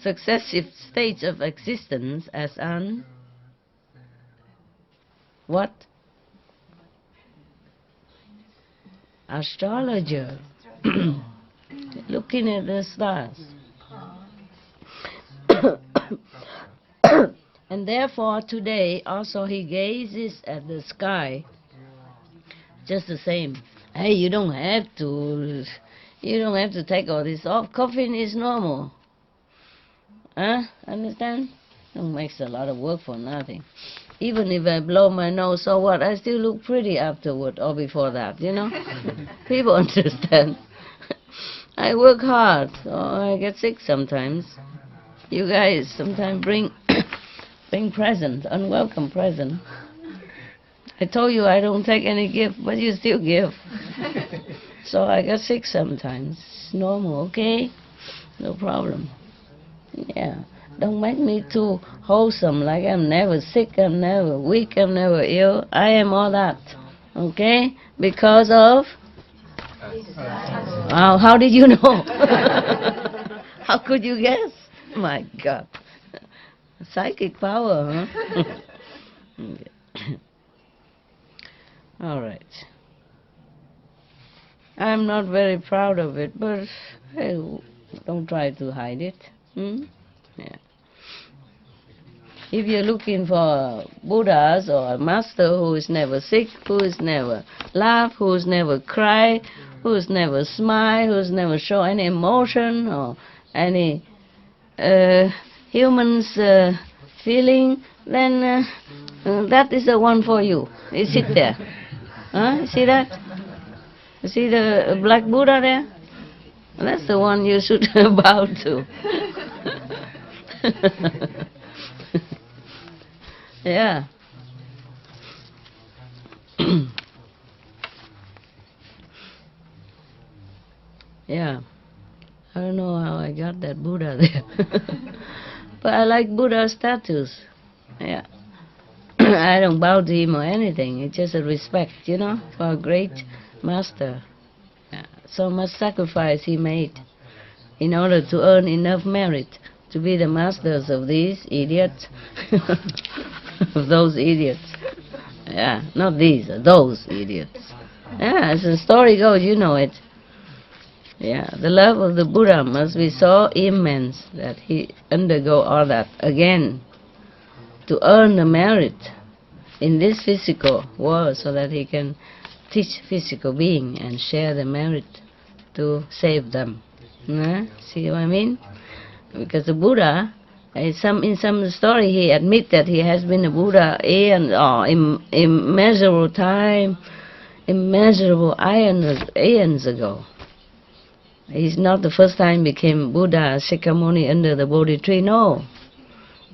A: successive states of existence as an what? Astrologer. Looking at the stars. And therefore today also he gazes at the sky just the same. Hey, you don't have to take all this off. Coughing is normal. Huh? Understand? It makes a lot of work for nothing. Even if I blow my nose, so what? I still look pretty afterward or before that, you know? People understand. I work hard, so I get sick sometimes. You guys sometimes bring presents, unwelcome presents. I told you I don't take any gift, but you still give. So I get sick sometimes. It's normal, okay? No problem. Yeah. Don't make me too wholesome, like I'm never sick, I'm never weak, I'm never ill. I am all that, okay? Because of? How did you know? How could you guess? My God. Psychic power, huh? All right. I'm not very proud of it, but hey, don't try to hide it. Yeah. If you're looking for Buddhas or a master who is never sick, who is never laugh, who is never cry, who is never smile, who is never show any emotion or any human's feeling, then that is the one for you. You sit there. Huh? See that? You see the black Buddha there? That's the one you should bow to. Yeah. Yeah. I don't know how I got that Buddha there. But I like Buddha statues. Yeah. I don't bow to him or anything. It's just a respect, you know, for a great master. Yeah. So much sacrifice he made in order to earn enough merit to be the masters of these idiots. Of those idiots. Yeah, not these, those idiots. Yeah, as the story goes, you know it. Yeah, the love of the Buddha must be so immense that he undergo all that again to earn the merit in this physical world so that he can teach physical being and share the merit to save them. See what I mean? Because the Buddha, in some story, he admits that he has been a Buddha immeasurable time, immeasurable aeons ago. He's not the first time became Buddha, Shakyamuni under the Bodhi tree. No,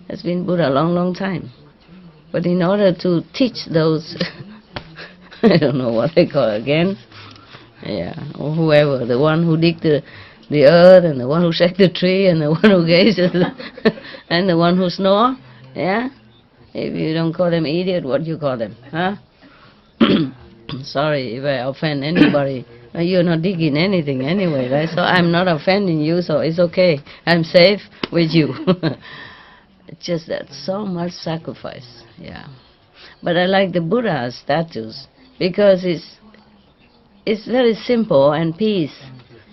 A: has been Buddha a long, long time. But in order to teach those, I don't know what they call it again, yeah, or whoever, the one who dig the earth, and the one who shake the tree, and the one who gazes, and the one who snore, yeah? If you don't call them idiot, what do you call them, huh? Sorry if I offend anybody. You're not digging anything anyway, right? So I'm not offending you, so it's okay. I'm safe with you. It's just that so much sacrifice. Yeah. But I like the Buddha statues because it's very simple and peace.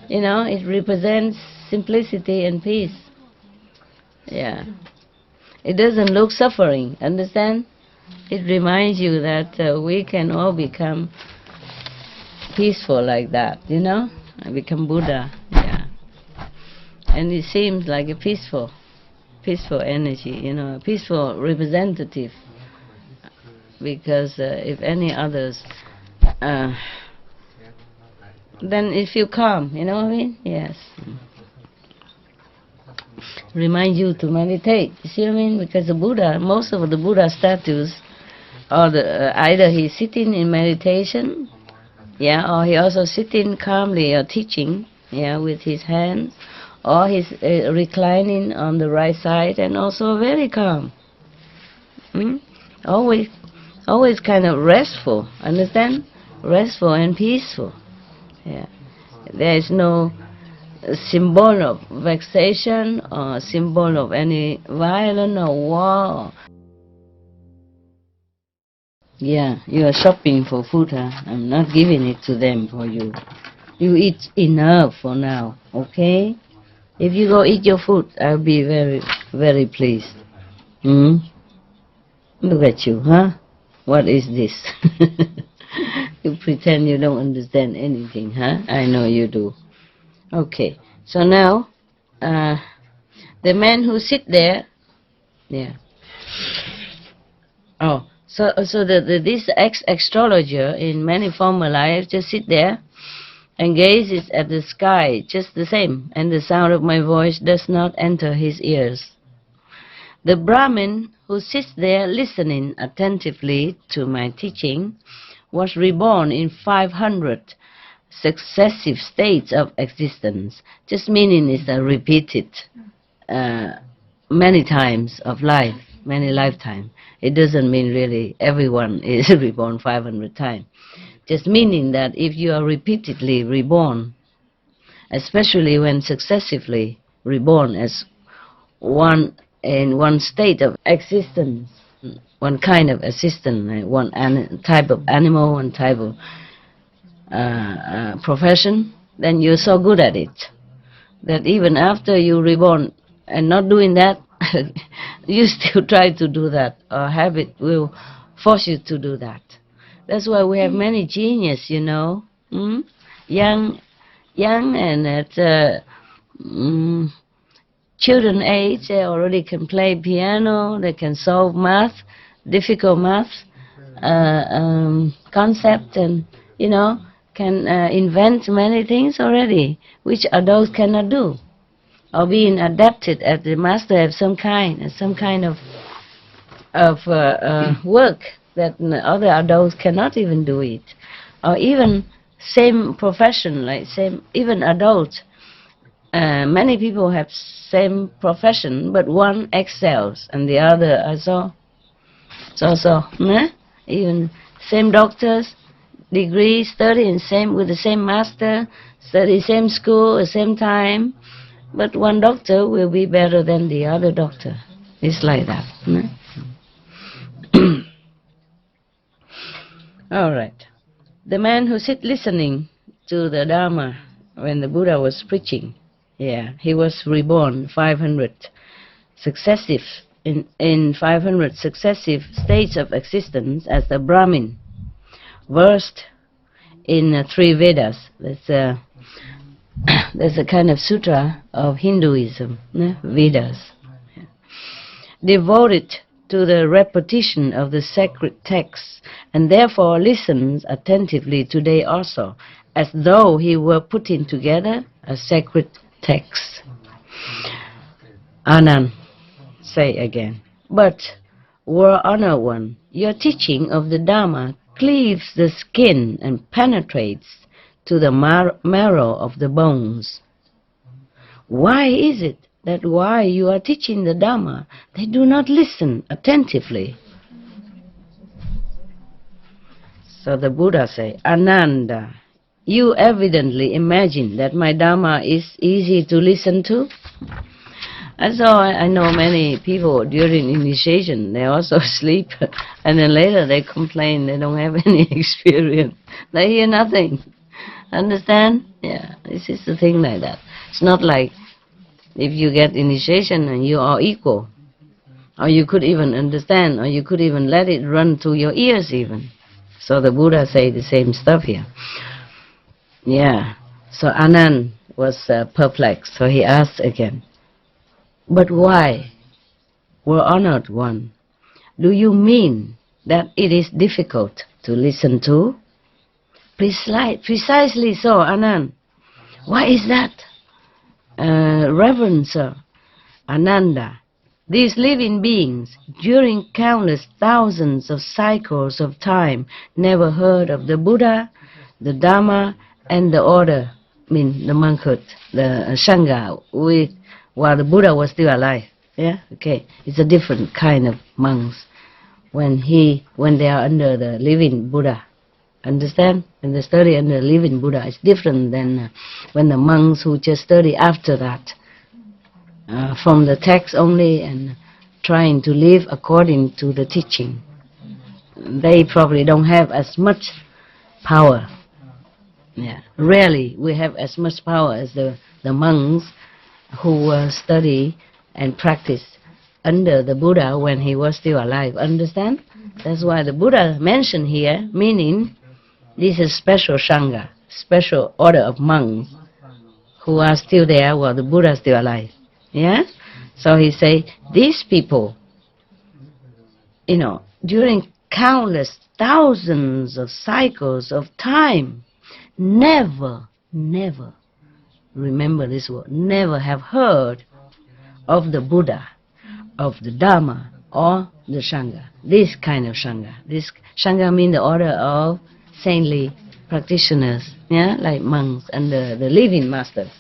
A: You know, it represents simplicity and peace. Yeah. It doesn't look suffering, understand? It reminds you that we can all become peaceful like that, you know? Become Buddha, yeah. And it seems like a peaceful energy, you know, a peaceful representative. Because if any others, then it feel calm, you know what I mean? Yes. Remind you to meditate, you see what I mean? Because the Buddha, most of the Buddha statues, or either he's sitting in meditation, yeah, or he also sitting calmly or teaching, yeah, with his hands, or he's reclining on the right side and also very calm. Always kind of restful, understand? Restful and peaceful. Yeah. There is no symbol of vexation or symbol of any violence or war. Yeah, you are shopping for food, huh? I'm not giving it to them for you. You eat enough for now, okay? If you go eat your food, I'll be very, very pleased. Look at you, huh? What is this? You pretend you don't understand anything, huh? I know you do. Okay, so now, the man who sit there, yeah. Oh, so this ex-astrologer in many former lives just sit there and gazes at the sky just the same, and the sound of my voice does not enter his ears. The Brahmin who sits there listening attentively to my teaching was reborn in 500 successive states of existence. Just meaning is repeated many times of life, many lifetimes. It doesn't mean really everyone is reborn 500 times. Just meaning that if you are repeatedly reborn, especially when successively reborn as one in one state of existence, one kind of existence, one type of animal, one type of profession, then you're so good at it that even after you reborn and not doing that, you still try to do that, or habit will force you to do that. That's why we have many genius, you know, young and at children age, they already can play piano, they can solve math, difficult math concept, and you know, can invent many things already, which adults cannot do, or being adapted as the master have some kind of work that other adults cannot even do it, or even same profession, like same even adults. Many people have same profession, but one excels and the other are so. Even same doctors, degree, study with the same master, study same school, the same time, but one doctor will be better than the other doctor. It's like that. All right. The man who sit listening to the Dharma when the Buddha was preaching, yeah, he was reborn 500 successive in 500 successive states of existence as a Brahmin, versed in 3 Vedas. There's a kind of sutra of Hinduism, Vedas. Yeah. Devoted to the repetition of the sacred texts, and therefore listens attentively today also, as though he were putting together a sacred text. Anand, say again. But, World Honored One, your teaching of the Dharma cleaves the skin and penetrates to the marrow of the bones. Why is it that while you are teaching the Dharma, they do not listen attentively? So the Buddha say, Ananda, you evidently imagine that my Dharma is easy to listen to. I know many people during initiation, they also sleep, and then later they complain they don't have any experience. They hear nothing. Understand? Yeah, this is the thing like that. It's not like if you get initiation and you are equal, or you could even understand, or you could even let it run to your ears even. So the Buddha say the same stuff here. Yeah. So Anand was perplexed, so he asked again, but why, were honored one? Do you mean that it is difficult to listen to? Precisely so, Anand. Why is that? Reverend Sir Ananda, these living beings, during countless thousands of cycles of time, never heard of the Buddha, the Dharma, and the order, the monkhood, the Sangha, while the Buddha was still alive. Yeah, okay. It's a different kind of monks when they are under the living Buddha. Understand? When they study under the living Buddha, it's different than when the monks who just study after that, from the text only and trying to live according to the teaching. They probably don't have as much power. Yeah, rarely we have as much power as the monks who study and practice under the Buddha when he was still alive. Understand? That's why the Buddha mentioned here, meaning this is special Sangha, special order of monks who are still there while the Buddha is still alive. Yeah? So he say, these people, during countless thousands of cycles of time, never, remember this word, never have heard of the Buddha, of the Dharma, or the Sangha. This kind of Sangha. This Sangha means the order of saintly practitioners, yeah, like monks and the living masters.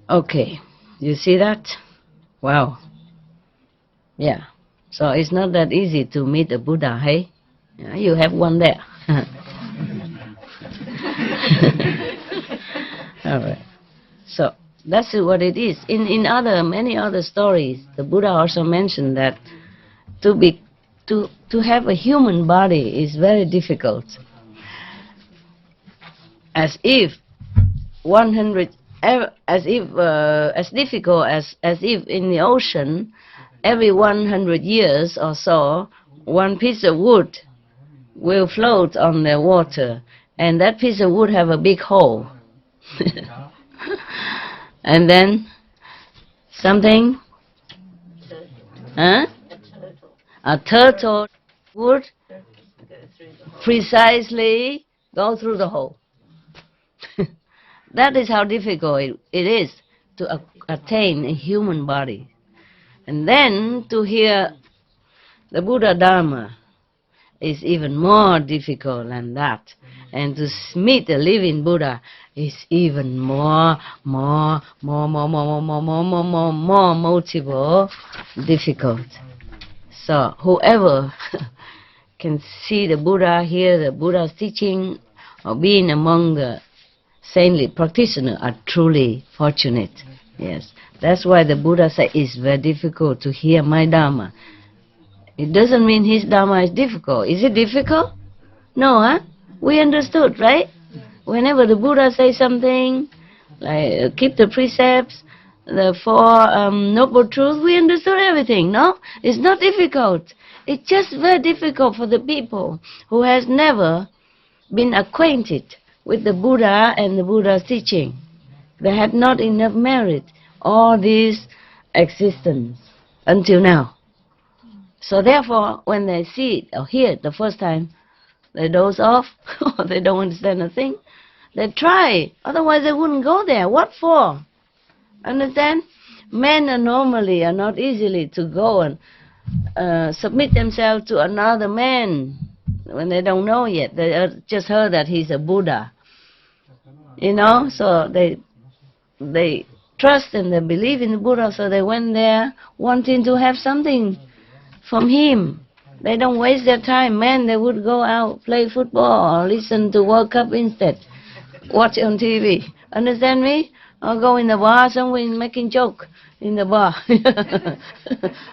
A: Okay, you see that? Wow. Yeah. So it's not that easy to meet a Buddha, hey? Yeah, you have one there. All right. So that's what it is. In many other stories, the Buddha also mentioned that to have a human body is very difficult. As difficult as if in the ocean, every 100 years or so, one piece of wood will float on the water, and that piece of wood have a big hole. And then something, a turtle would precisely go through the hole. That is how difficult it is to attain a human body. And then to hear the Buddha Dharma is even more difficult than that. And to meet the living Buddha is even more multiple difficult. So whoever can see the Buddha, hear the Buddha's teaching, or being among the saintly practitioners are truly fortunate. Yes, that's why the Buddha said it's very difficult to hear my Dharma. It doesn't mean his Dharma is difficult. Is it difficult? No, huh? We understood, right? Whenever the Buddha says something, like keep the precepts, the four noble truths, we understood everything, no? It's not difficult. It's just very difficult for the people who has never been acquainted with the Buddha and the Buddha's teaching. They had not enough merit, all this existence until now. So therefore, when they see it or hear it the first time, they doze off, or they don't understand a thing. They try, otherwise they wouldn't go there. What for? Understand? Men are normally not easily to go and submit themselves to another man when they don't know yet. They just heard that he's a Buddha. So they trust and they believe in the Buddha, so they went there wanting to have something from him. They don't waste their time. Men, they would go out, play football, or listen to World Cup instead. Watch on TV. Understand me? or go in the bar somewhere making joke in the bar.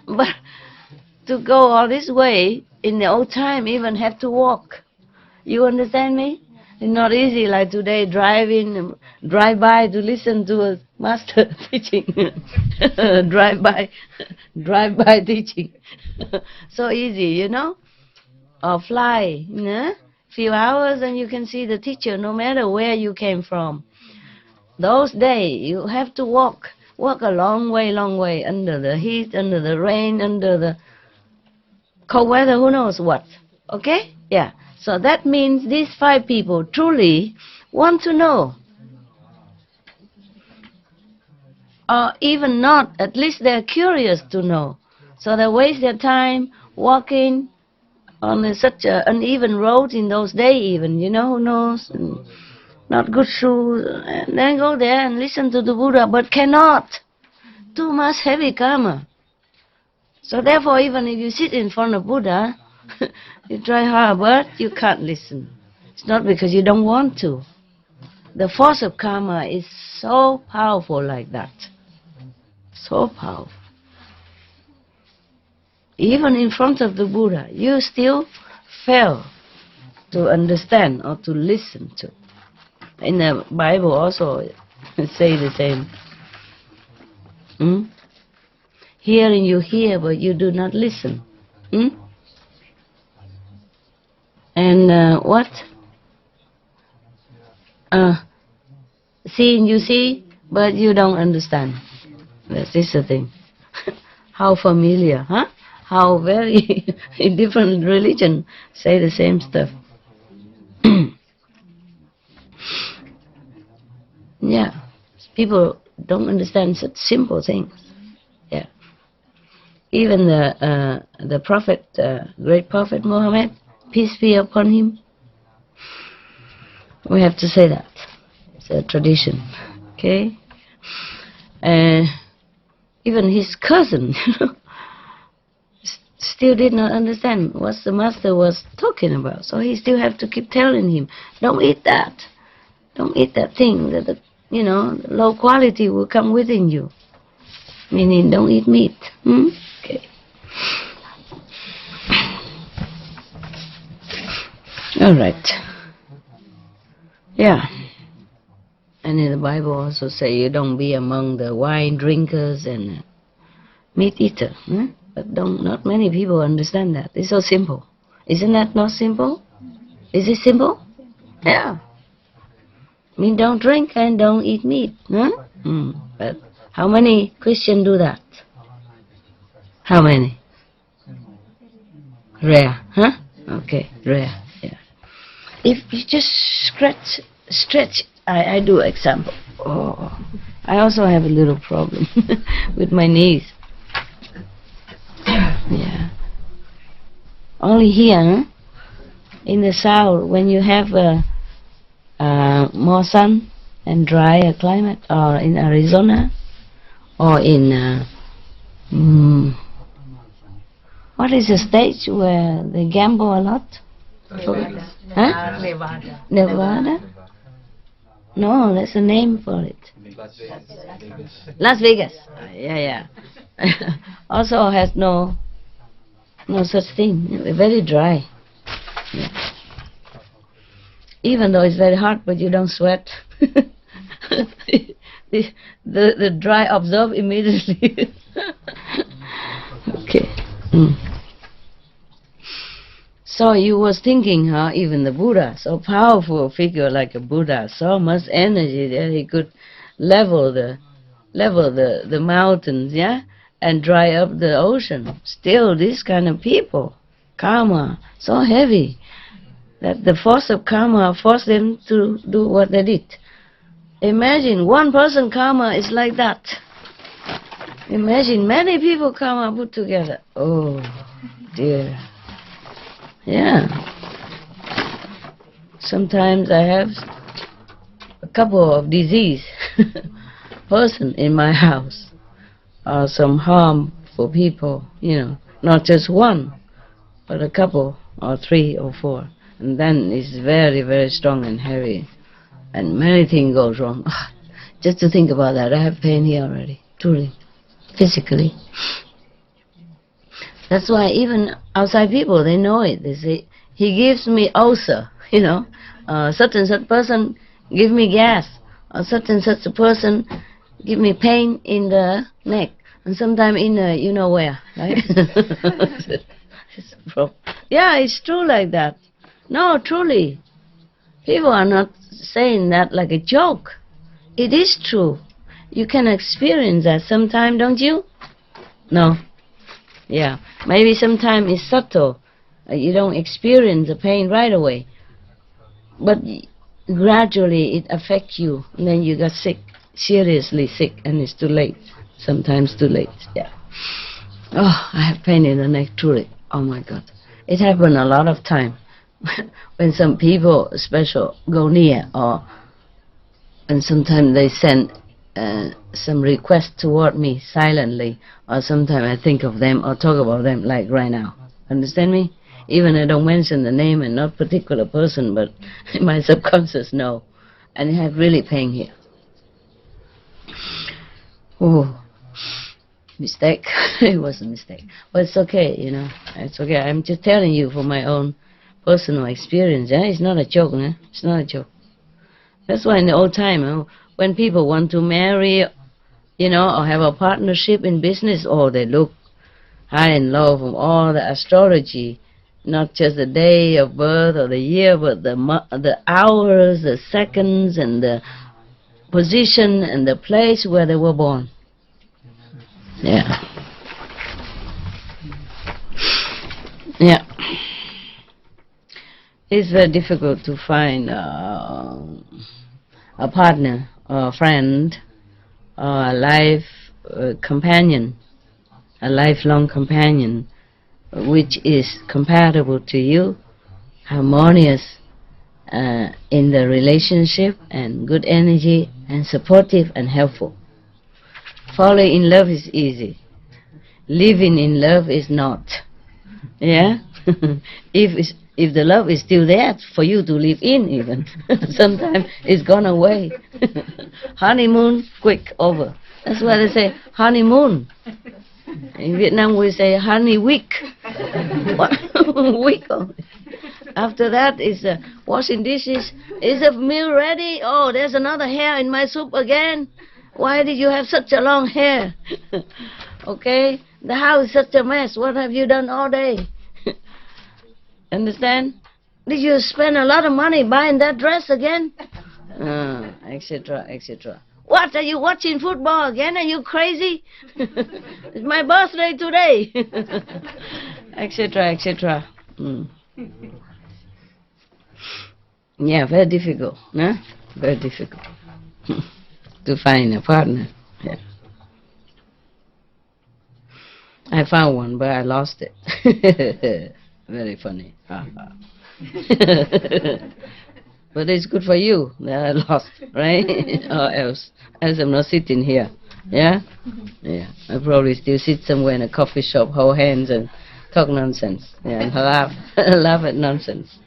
A: But to go all this way, in the old time, even have to walk. You understand me? It's not easy like today, drive by to listen to a master teaching. drive by teaching. So easy, you know? Or fly, you know? Few hours and you can see the teacher no matter where you came from. Those days you have to walk a long way, under the heat, under the rain, under the cold weather, who knows what. Okay? Yeah. So that means these 5 people truly want to know. Or even not, at least they're curious to know. So they waste their time walking on such an uneven road in those days even, you know, who knows? Not good shoes. And then go there and listen to the Buddha, but cannot. Too much heavy karma. So therefore, even if you sit in front of Buddha, you try hard, but you can't listen. It's not because you don't want to. The force of karma is so powerful like that. So powerful. Even in front of the Buddha, you still fail to understand or to listen to. In the Bible also say the same. Hearing you hear, but you do not listen. And what? Seeing you see, but you don't understand. This is the thing. How familiar, huh? How very in different religion say the same stuff. Yeah, people don't understand such simple things. Yeah, even the prophet, great prophet Muhammad, peace be upon him. We have to say that. It's a tradition. Okay, even his cousin, still did not understand what the master was talking about. So he still have to keep telling him, don't eat that. Don't eat that thing that the low quality will come within you. Meaning don't eat meat. Okay. All right. Yeah. And in the Bible also say you don't be among the wine drinkers and meat eater. But not many people understand that. It's so simple. Isn't that not simple? Is it simple? Yeah. I mean, don't drink and don't eat meat. But how many Christians do that? How many? Rare, huh? Okay, rare, yeah. If you just stretch, I do example. Oh, I also have a little problem with my knees. Yeah. Only here, in the south, when you have more sun and drier climate, or in Arizona, or in what is the state where they gamble a lot? Huh? Nevada? No, that's a name for it. Las Vegas. Yeah. Also has no such thing. Very dry. Yeah. Even though it's very hot, but you don't sweat. the dry absorb immediately. Okay. So you was thinking, even the Buddha, so powerful figure like a Buddha, so much energy that he could level the mountains, yeah, and dry up the ocean. Still, these kind of people, karma, so heavy that the force of karma forced them to do what they did. Imagine one person karma is like that. Imagine many people karma put together. Oh dear. Yeah. Sometimes I have a couple of disease person in my house, or some harm for people, not just one, but a couple or 3 or 4. And then it's very, very strong and heavy. And many things go wrong. Just to think about that, I have pain here already, truly, physically. That's why even outside people, they know it. They say, he gives me ulcer, such and such person give me gas, or such and such a person give me pain in the neck, and sometimes in the, you know where, right? Yeah, it's true like that. No, truly. People are not saying that like a joke. It is true. You can experience that sometime, don't you? No. Yeah. Maybe sometimes it's subtle. You don't experience the pain right away. But gradually it affects you. And then you got sick, seriously sick, and it's too late. Sometimes too late. Yeah. Oh, I have pain in the neck, truly. Oh my God. It happened a lot of time. When some people special go near, and sometimes they send some request toward me silently, or sometimes I think of them or talk about them like right now. Understand me? Even I don't mention the name and not particular person, but my subconscious know. And I have really pain here. Oh, mistake. It was a mistake. But it's okay, It's okay. I'm just telling you from my own personal experience. It's not a joke, It's not a joke. That's why in the old time, when people want to marry, or have a partnership in business, they look high and low from all the astrology, not just the day of birth or the year, but the hours, the seconds, and the position and the place where they were born. Yeah. Yeah. It's very difficult to find a partner, or a friend, or a life companion, a lifelong companion, which is compatible to you, harmonious in the relationship, and good energy, and supportive and helpful. Falling in love is easy. Living in love is not. Yeah? If the love is still there for you to live in, even sometimes it's gone away. Honeymoon, quick, over. That's why they say honeymoon. In Vietnam we say honey week. Week only. After that is washing dishes. Is the meal ready? Oh, there's another hair in my soup again. Why did you have such a long hair? Okay, the house is such a mess. What have you done all day? Understand? Did you spend a lot of money buying that dress again? Etc., etc. What, are you watching football again? Are you crazy? It's my birthday today. Etc., etc. Yeah, very difficult. Huh? Very difficult to find a partner. Yeah. I found one, but I lost it. Very funny. But it's good for you that I lost, right? Or else I'm not sitting here. Yeah? Yeah. I probably still sit somewhere in a coffee shop, hold hands and talk nonsense. Yeah, and laugh. Laugh at nonsense.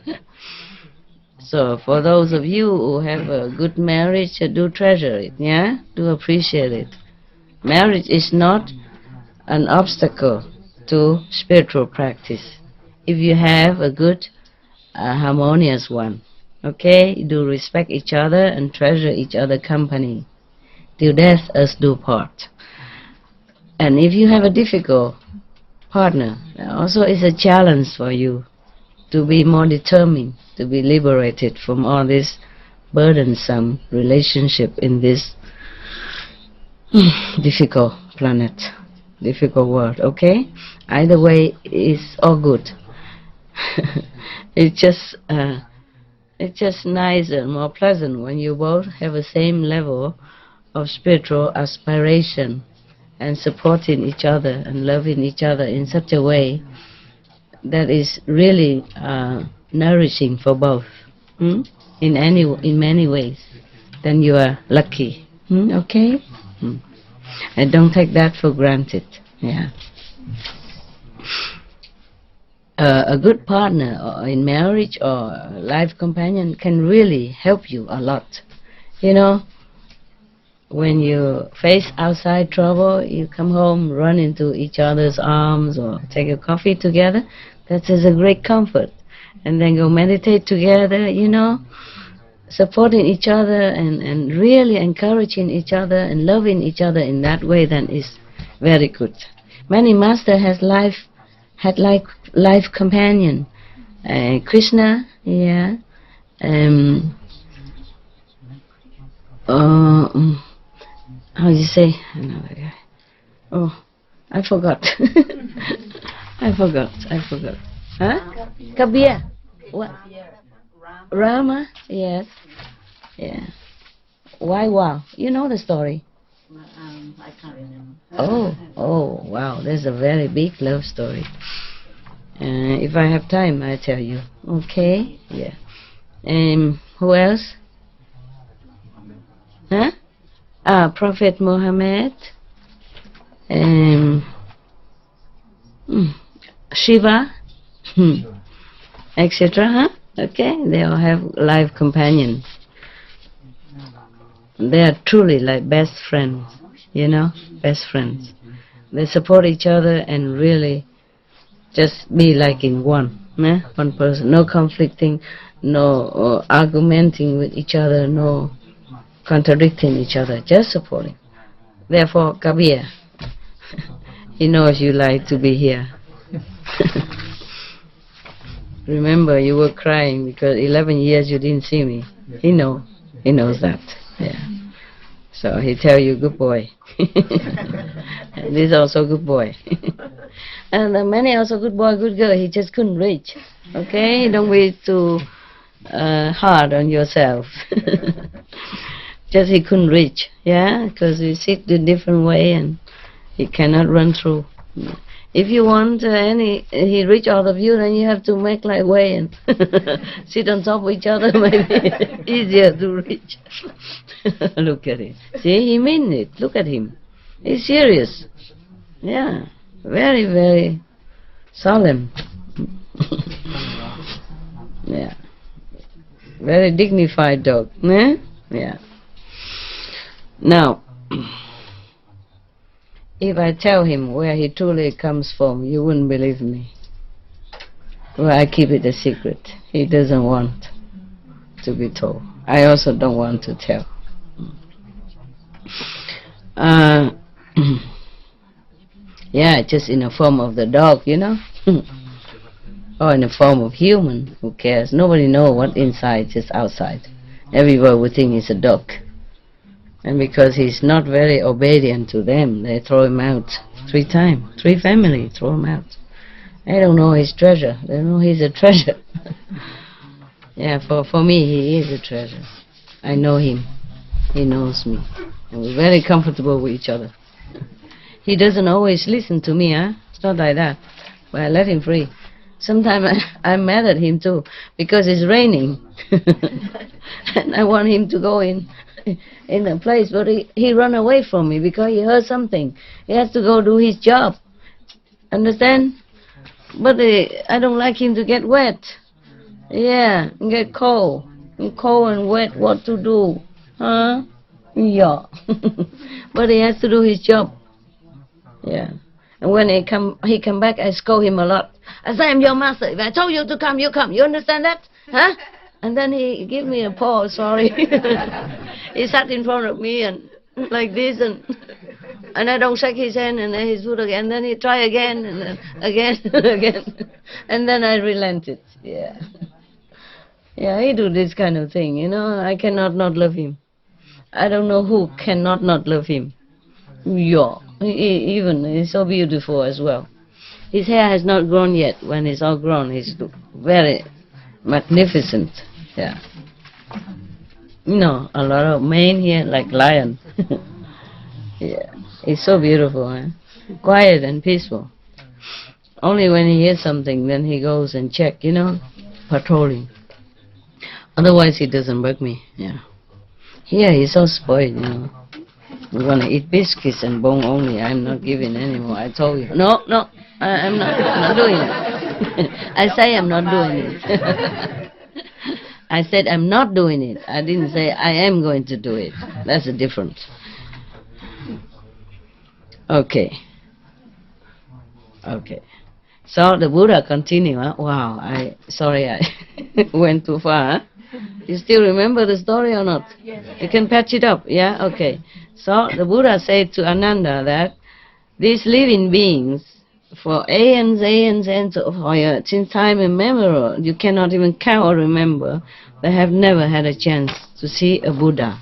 A: So for those of you who have a good marriage, do treasure it, yeah? Do appreciate it. Marriage is not an obstacle to spiritual practice. If you have a good, harmonious one, okay? Do respect each other and treasure each other's company. Till death us do part. And if you have a difficult partner, also it's a challenge for you to be more determined, to be liberated from all this burdensome relationship in this difficult planet, difficult world, okay? Either way, it's all good. It's just nicer and more pleasant when you both have the same level of spiritual aspiration and supporting each other and loving each other in such a way that is really nourishing for both. In many ways. Then you are lucky. Okay? And don't take that for granted. Yeah. A good partner or in marriage or a life companion can really help you a lot. when you face outside trouble, you come home, run into each other's arms or take a coffee together. That is a great comfort. And then go meditate together, supporting each other and really encouraging each other and loving each other in that way, then is very good. Many master had like life companion. Krishna, yeah. How you say? Another guy. Oh, I forgot. I forgot. Huh? Kabir. What? Rama? Yes. Yeah. Why wow? You know the story.
C: I can't remember.
A: Oh, wow. There's a very big love story. If I have time, I'll tell you. Okay? Yeah. Who else? Huh? Prophet Muhammad. Shiva. Etc. Huh? Okay? They all have life companions. They are truly like best friends. Best friends. They support each other and really just be like in one. One person. No conflicting, no argumenting with each other, no contradicting each other, just supporting. Therefore, Kabir, he knows you like to be here. Remember, you were crying because 11 years you didn't see me. He knows that. Yeah. So he tell you, good boy. And this also good boy. And many also good boy, good girl. He just couldn't reach. Okay, don't be too hard on yourself. Just he couldn't reach, because he sit the different way and he cannot run through. If you want he reach all of you, then you have to make like way and sit on top of each other, maybe easier to reach. Look at him. See, he mean it. Look at him. He's serious. Yeah, very, very solemn. Yeah, very dignified dog. Yeah. Now, if I tell him where he truly comes from, you wouldn't believe me. Well, I keep it a secret. He doesn't want to be told. I also don't want to tell. Yeah, just in the form of the dog, or in the form of human. Who cares? Nobody knows what inside is outside. Everybody would think he's a dog. And because he's not very obedient to them, they throw him out 3 times. 3 families throw him out. They don't know his treasure. They know he's a treasure. Yeah, for me, he is a treasure. I know him. He knows me. And we're very comfortable with each other. He doesn't always listen to me, It's not like that. But I let him free. Sometimes I'm mad at him too, because it's raining. And I want him to go in a place, but he run away from me because he heard something. He has to go do his job. Understand? But I don't like him to get wet. Yeah, get cold. Cold and wet, what to do? Huh? Yeah. But he has to do his job. Yeah. And when he come back, I scold him a lot. I say, I'm your master. If I told you to come, you come. You understand that? Huh? And then he give me a paw, sorry. He sat in front of me and like this, and I don't shake his hand, and then he's good again. And then he try again, and then again, and again. And then I relented. Yeah. Yeah, he do this kind of thing, I cannot not love him. I don't know who cannot not love him. Yeah. Even he's so beautiful as well. His hair has not grown yet. When it's all grown, he's very magnificent. Yeah. A lot of mane here like lion. Yeah. He's so beautiful, Quiet and peaceful. Only when he hears something, then he goes and check, patrolling. Otherwise, he doesn't bug me. Yeah. Here, he's so spoiled, We want to eat biscuits and bone only. I'm not giving anymore. I told you. No, I'm not doing it. I say I'm not doing it. I said I'm not doing it. I didn't say I am going to do it. That's the difference. Okay. Okay. So the Buddha continue. Huh? Wow. Sorry I went too far. Huh? You still remember the story or not?
B: Yes.
A: You can patch it up. Yeah. Okay. So the Buddha said to Ananda that these living beings, for aeons, since time immemorial, you cannot even count or remember, they have never had a chance to see a Buddha,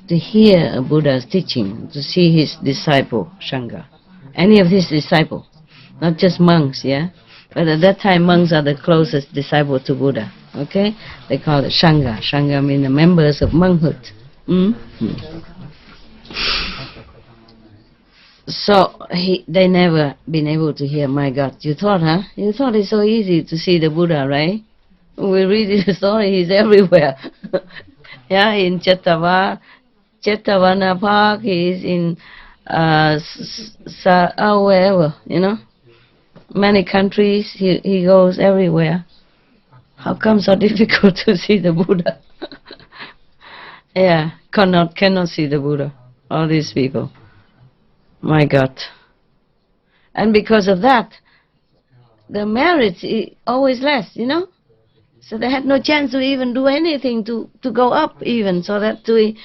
A: to hear a Buddha's teaching, to see his disciple, Sangha. Any of his disciples, not just monks, yeah? But at that time, monks are the closest disciple to Buddha, okay? They call it Sangha. Sangha means the members of monkhood. So they never been able to hear. My God, you thought, huh? You thought it's so easy to see the Buddha, right? We read the story, he's everywhere. Yeah, in Chetavana Park, he's in wherever, many countries, he goes everywhere. How come so difficult to see the Buddha? Yeah, cannot see the Buddha, all these people. My God. And because of that, the merit is always less, So they had no chance to even do anything to go up even, so that to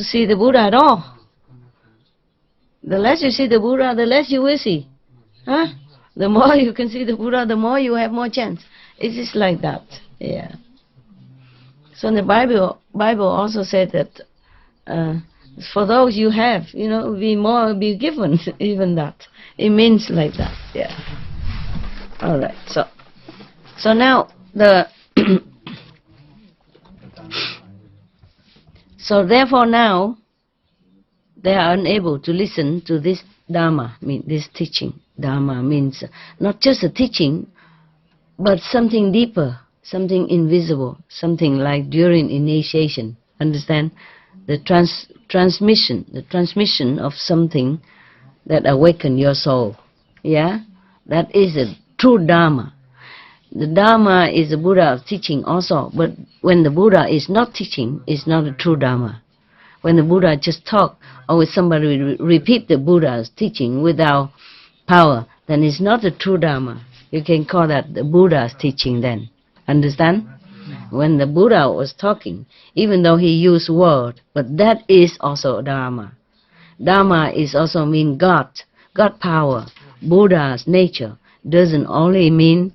A: see the Buddha at all. The less you see the Buddha, the less you will see. Huh? The more you can see the Buddha, the more you have more chance. It is like that. Yeah. So in the Bible also said that for those you have, be given even that. It means like that. Yeah. All right. So now so therefore now they are unable to listen to this Dharma, this teaching. Dharma means not just a teaching, but something deeper, something invisible, something like during initiation. Understand? The transmission of something that awaken your soul. Yeah? That is a true Dharma. The Dharma is the Buddha of teaching also, but when the Buddha is not teaching, it's not a true Dharma. When the Buddha just talk, or when somebody repeat the Buddha's teaching without power, then it's not a true Dharma. You can call that the Buddha's teaching then. Understand? When the Buddha was talking, even though he used word, but that is also Dharma. Dharma is also mean God power. Buddha's nature doesn't only mean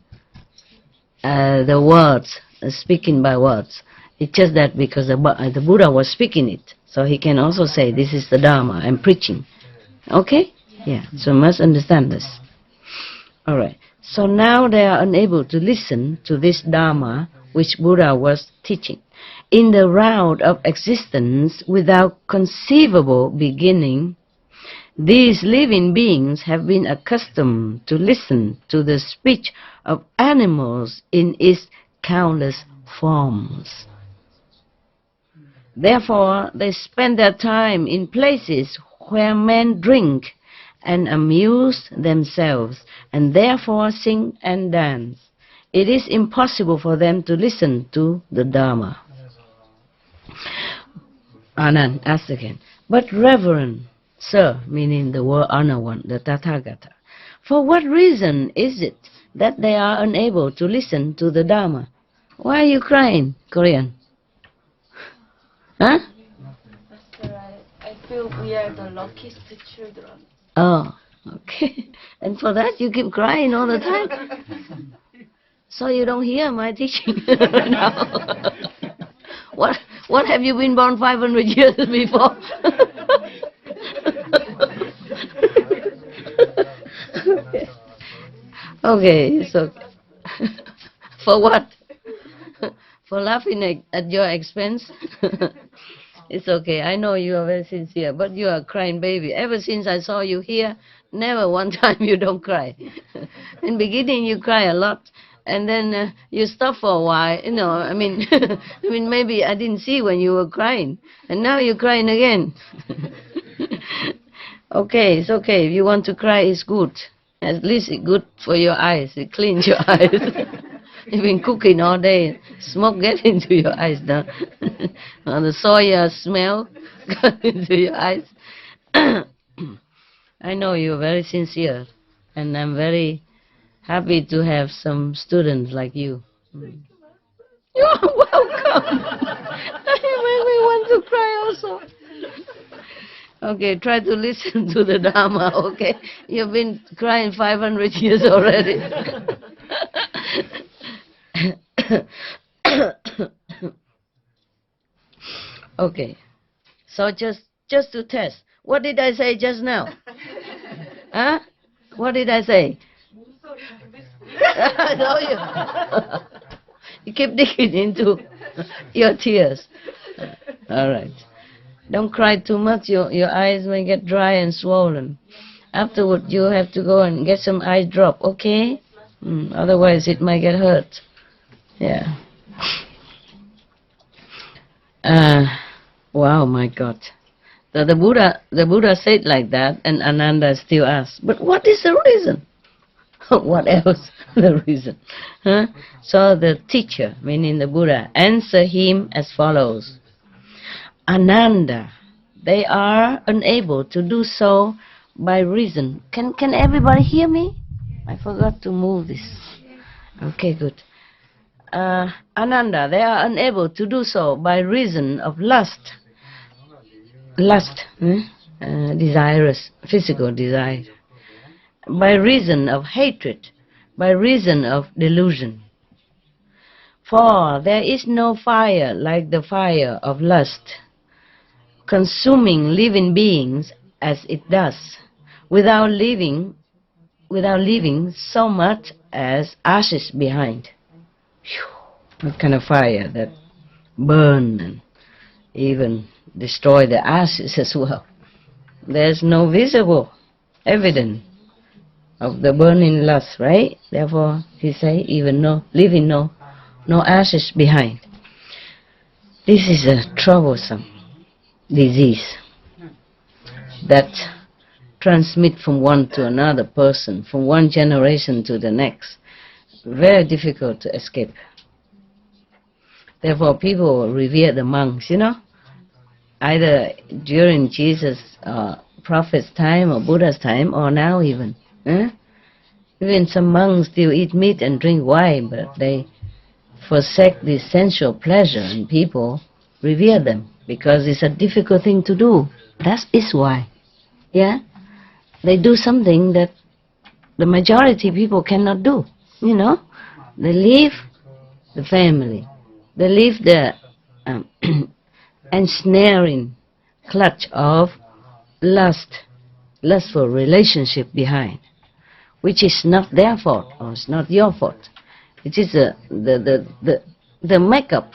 A: the words, speaking by words. It's just that because the Buddha was speaking it, so he can also say, this is the Dharma, I'm preaching. Okay? Yeah, so you must understand this. Alright, so now they are unable to listen to this Dharma which Buddha was teaching. In the round of existence without conceivable beginning, these living beings have been accustomed to listen to the speech of animals in its countless forms. Therefore, they spend their time in places where men drink and amuse themselves, and therefore sing and dance. It is impossible for them to listen to the Dharma. Anand asked again, but Reverend Sir, meaning the word honor one, the Tathagata, for what reason is it that they are unable to listen to the Dharma? Why are you crying, Korean? Huh?
B: Master, I feel we are the luckiest children.
A: Oh, okay. And for that you keep crying all the time? So you don't hear my teaching now. What have you been born 500 years before? Okay, so for what? For laughing at your expense? It's okay. I know you are very sincere, but you are a crying baby. Ever since I saw you here, never one time you don't cry. In beginning you cry a lot, and then you stop for a while. I mean, maybe I didn't see when you were crying, and now you're crying again. Okay, it's okay. If you want to cry, it's good. At least it's good for your eyes. It cleans your eyes. You've been cooking all day. Smoke get into your eyes now. The soya smell got into your eyes. I know you're very sincere, and I'm very happy to have some students like you. Mm. You're welcome. You make me want to cry also. Okay, try to listen to the Dharma, okay? You've been crying 500 years already. Okay, so just to test, what did I say just now? Huh? What did I say? I know you. You keep digging into your tears. All right. Don't cry too much. Your eyes may get dry and swollen. Afterward, you have to go and get some eye drop, okay? Otherwise, it might get hurt. Yeah. Wow, my God. So the Buddha said like that, and Ananda still asked, but what is the reason? What else? The reason? Huh? So the teacher, meaning the Buddha, answered him as follows. Ananda, they are unable to do so by reason. Can everybody hear me? I forgot to move this. Okay, good. Ananda, they are unable to do so by reason of lust. Lust, desirous, physical desire. By reason of hatred, by reason of delusion. For there is no fire like the fire of lust, consuming living beings as it does, without leaving so much as ashes behind. Whew, what kind of fire that burn and even destroy the ashes as well. There's no visible evidence of the burning lust, right? Therefore, he say, even leaving no ashes behind. This is a troublesome disease that transmit from one to another person, from one generation to the next. Very difficult to escape. Therefore, people revere the monks, either during Jesus' prophet's time or Buddha's time, or now even. Even some monks still eat meat and drink wine, but they forsake the sensual pleasure, and people revere them because it's a difficult thing to do. That is why. Yeah? They do something that the majority people cannot do. They leave the family. They leave the ensnaring clutch of lustful relationship behind, which is not their fault or it's not your fault. It is the makeup,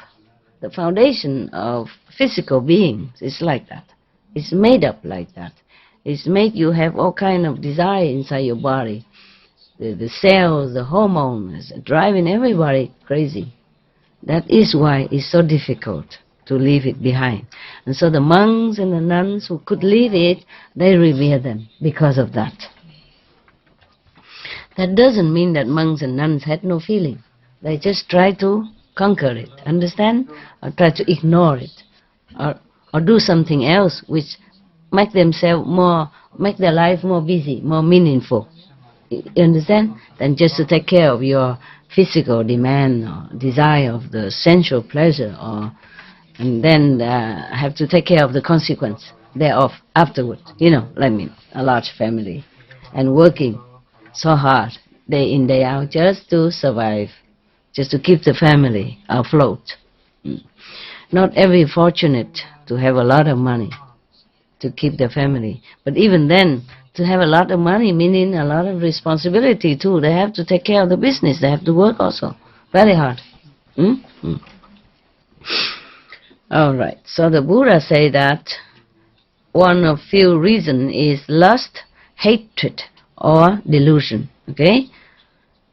A: the foundation of physical beings is like that. It's made up like that. It's made you have all kind of desire inside your body. The cells, the hormones, driving everybody crazy. That is why it's so difficult to leave it behind. And so the monks and the nuns who could leave it, they revere them because of that. That doesn't mean that monks and nuns had no feeling. They just try to conquer it, understand? Or try to ignore it. Or do something else which make their life more busy, more meaningful. You understand? Than just to take care of your physical demand or desire of the sensual pleasure, and then have to take care of the consequence thereof afterward. A large family and working so hard day in, day out just to survive, just to keep the family afloat. Not every fortunate to have a lot of money to keep the family, but even then, to have a lot of money meaning a lot of responsibility too. They have to take care of the business. They have to work also very hard. All right. So the Buddha say that one of few reasons is lust, hatred, or delusion. Okay.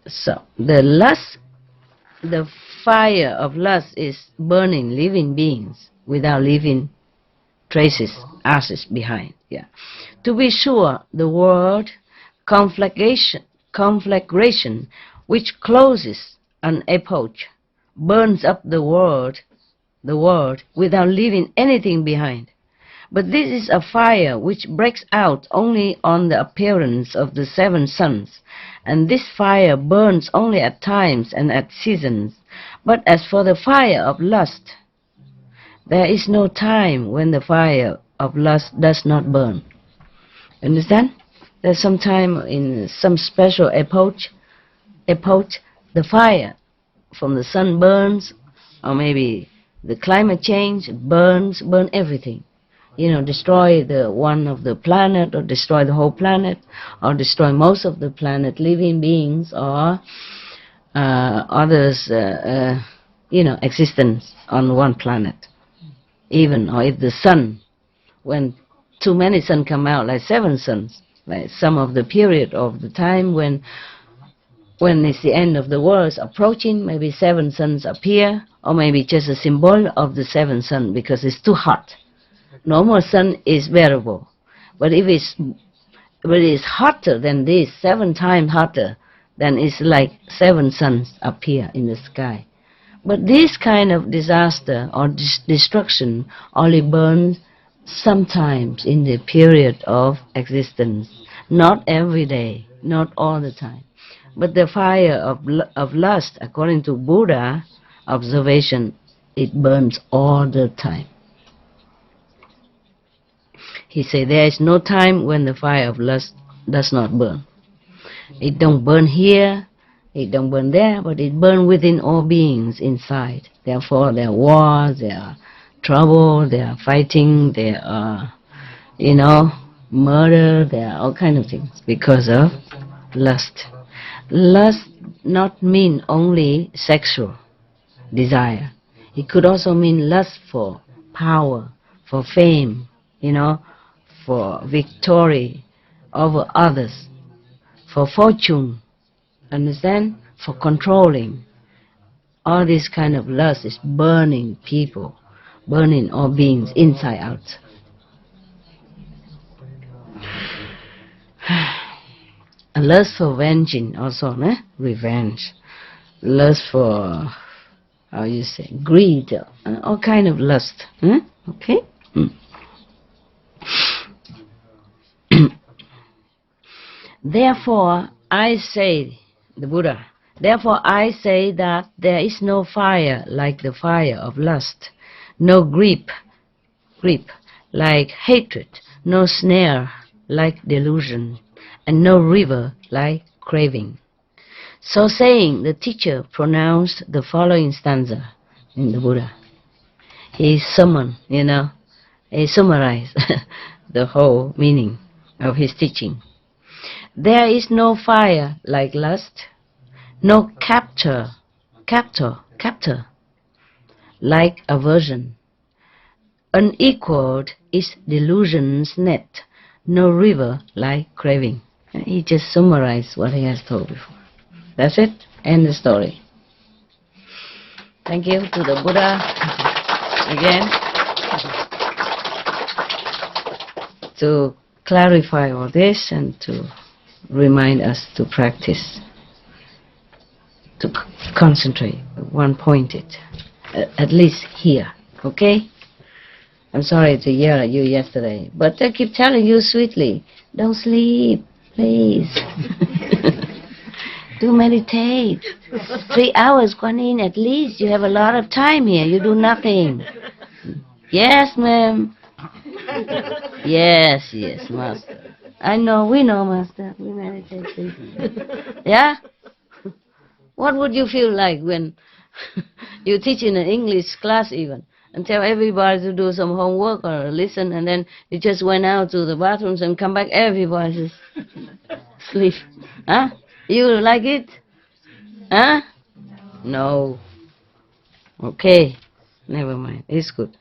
A: So the fire of lust is burning living beings without leaving traces, ashes behind. Yeah. To be sure, the word conflagration, which closes an epoch, burns up the world without leaving anything behind. But this is a fire which breaks out only on the appearance of the 7 suns, and this fire burns only at times and at seasons. But as for the fire of lust, there is no time when the fire of lust does not burn. Understand? There's some time in some special epoch, the fire from the sun burns, or maybe the climate change burn everything. Destroy the one of the planet, or destroy the whole planet, or destroy most of the planet, living beings, or others, existence on one planet. Even, or if the sun, when too many suns come out, like 7 suns, like some of the period of the time when it's the end of the world is approaching, maybe 7 suns appear, or maybe just a symbol of the 7th sun because it's too hot. Normal sun is bearable, but if it's hotter than this, 7 times hotter, then it's like 7 suns appear in the sky. But this kind of disaster or destruction only burns sometimes in the period of existence, not every day, not all the time. But the fire of lust, according to Buddha observation, it burns all the time. He said there is no time when the fire of lust does not burn. It don't burn here, it don't burn there, but it burns within all beings inside. Therefore there are wars, there are trouble, there are fighting, there are, murder, there are all kinds of things because of lust. Lust not mean only sexual desire. It could also mean lust for power, for fame, for victory over others, for fortune, understand? For controlling. All this kind of lust is burning people, burning all beings inside out. A lust for vengeance also, revenge. Lust for, greed, all kind of lust. Okay? Therefore, I say, the Buddha, therefore I say that there is no fire like the fire of lust, no grip like hatred, no snare like delusion, and no river like craving. So saying, the teacher pronounced the following stanza in the Buddha. He summoned, he summarized the whole meaning of his teaching. There is no fire like lust, no captor like aversion. Unequaled is delusion's net, no river like craving. He just summarized what he has told before. That's it. End the story. Thank you to the Buddha again to clarify all this and to remind us to practice, to concentrate, one-pointed, at least here, okay? I'm sorry to yell at you yesterday, but I keep telling you sweetly, don't sleep, please. Do meditate. 3 hours, Guan Yin, at least. You have a lot of time here. You do nothing. Yes, ma'am. Yes, Master. I know, we know, Master. We meditate. Yeah? What would you feel like when you teach in an English class even, and tell everybody to do some homework or listen, and then you just went out to the bathrooms and come back, everybody says, sleep. Huh? You like it? Huh? No. Okay. Never mind. It's good.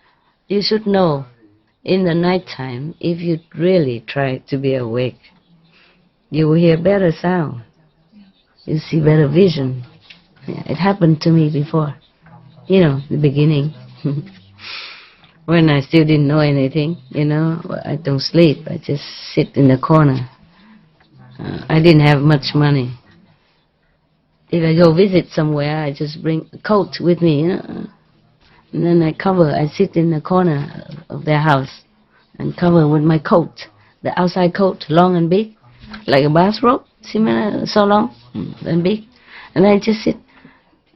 A: You should know, in the night time, if you really try to be awake, you will hear better sound. You see better vision. Yeah, it happened to me before. The beginning. When I still didn't know anything, I don't sleep. I just sit in the corner. I didn't have much money. If I go visit somewhere, I just bring a coat with me, and then I sit in the corner of their house. and cover with my coat, the outside coat, long and big, like a bathrobe, similar, so long and big. And I just sit,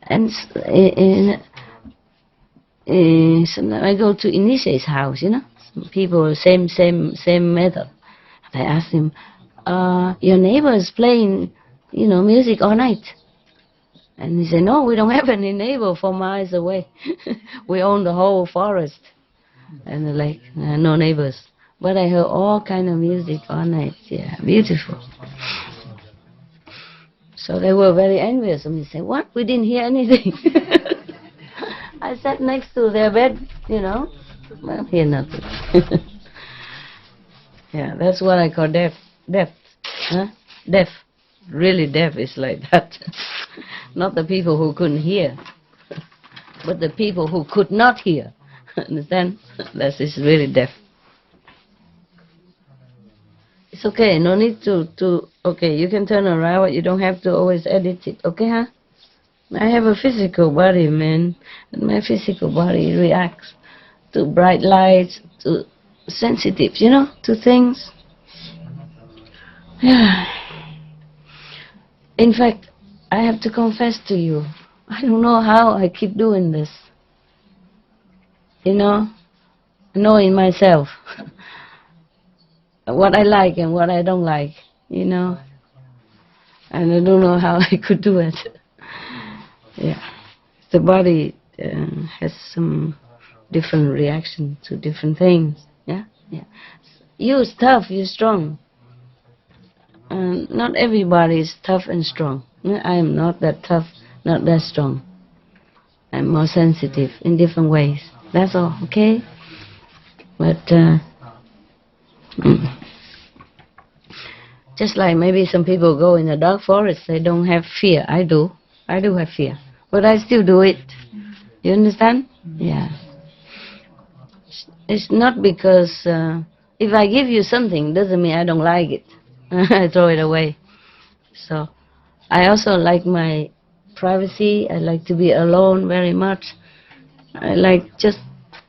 A: and sometimes I go to initiate's house, some people, same method. I ask him, your neighbor is playing, music all night. And he said, no, we don't have any neighbor 4 miles away. We own the whole forest. And they're like, no neighbors. But I heard all kind of music all night. Yeah, beautiful. So they were very envious. And they said, what? We didn't hear anything. I sat next to their bed, Well, hear nothing. Yeah, that's what I call deaf. Deaf. Huh? Deaf. Really deaf is like that. Not the people who couldn't hear, but the people who could not hear. Understand? That is really deaf. It's okay, no need to okay, you can turn around, but you don't have to always edit it, okay, huh? I have a physical body, man, and my physical body reacts to bright lights, to sensitive, to things. Yeah. In fact, I have to confess to you, I don't know how I keep doing this. Knowing myself, what I like and what I don't like, and I don't know how I could do it. Yeah, the body has some different reaction to different things. Yeah. You're tough, you're strong. Not everybody is tough and strong. I am not that tough, not that strong. I'm more sensitive in different ways. That's all, okay? But just like maybe some people go in the dark forest, they don't have fear. I do have fear, but I still do it. You understand? Yeah. It's not because if I give you something, doesn't mean I don't like it. I throw it away. So I also like my privacy. I like to be alone very much. I like just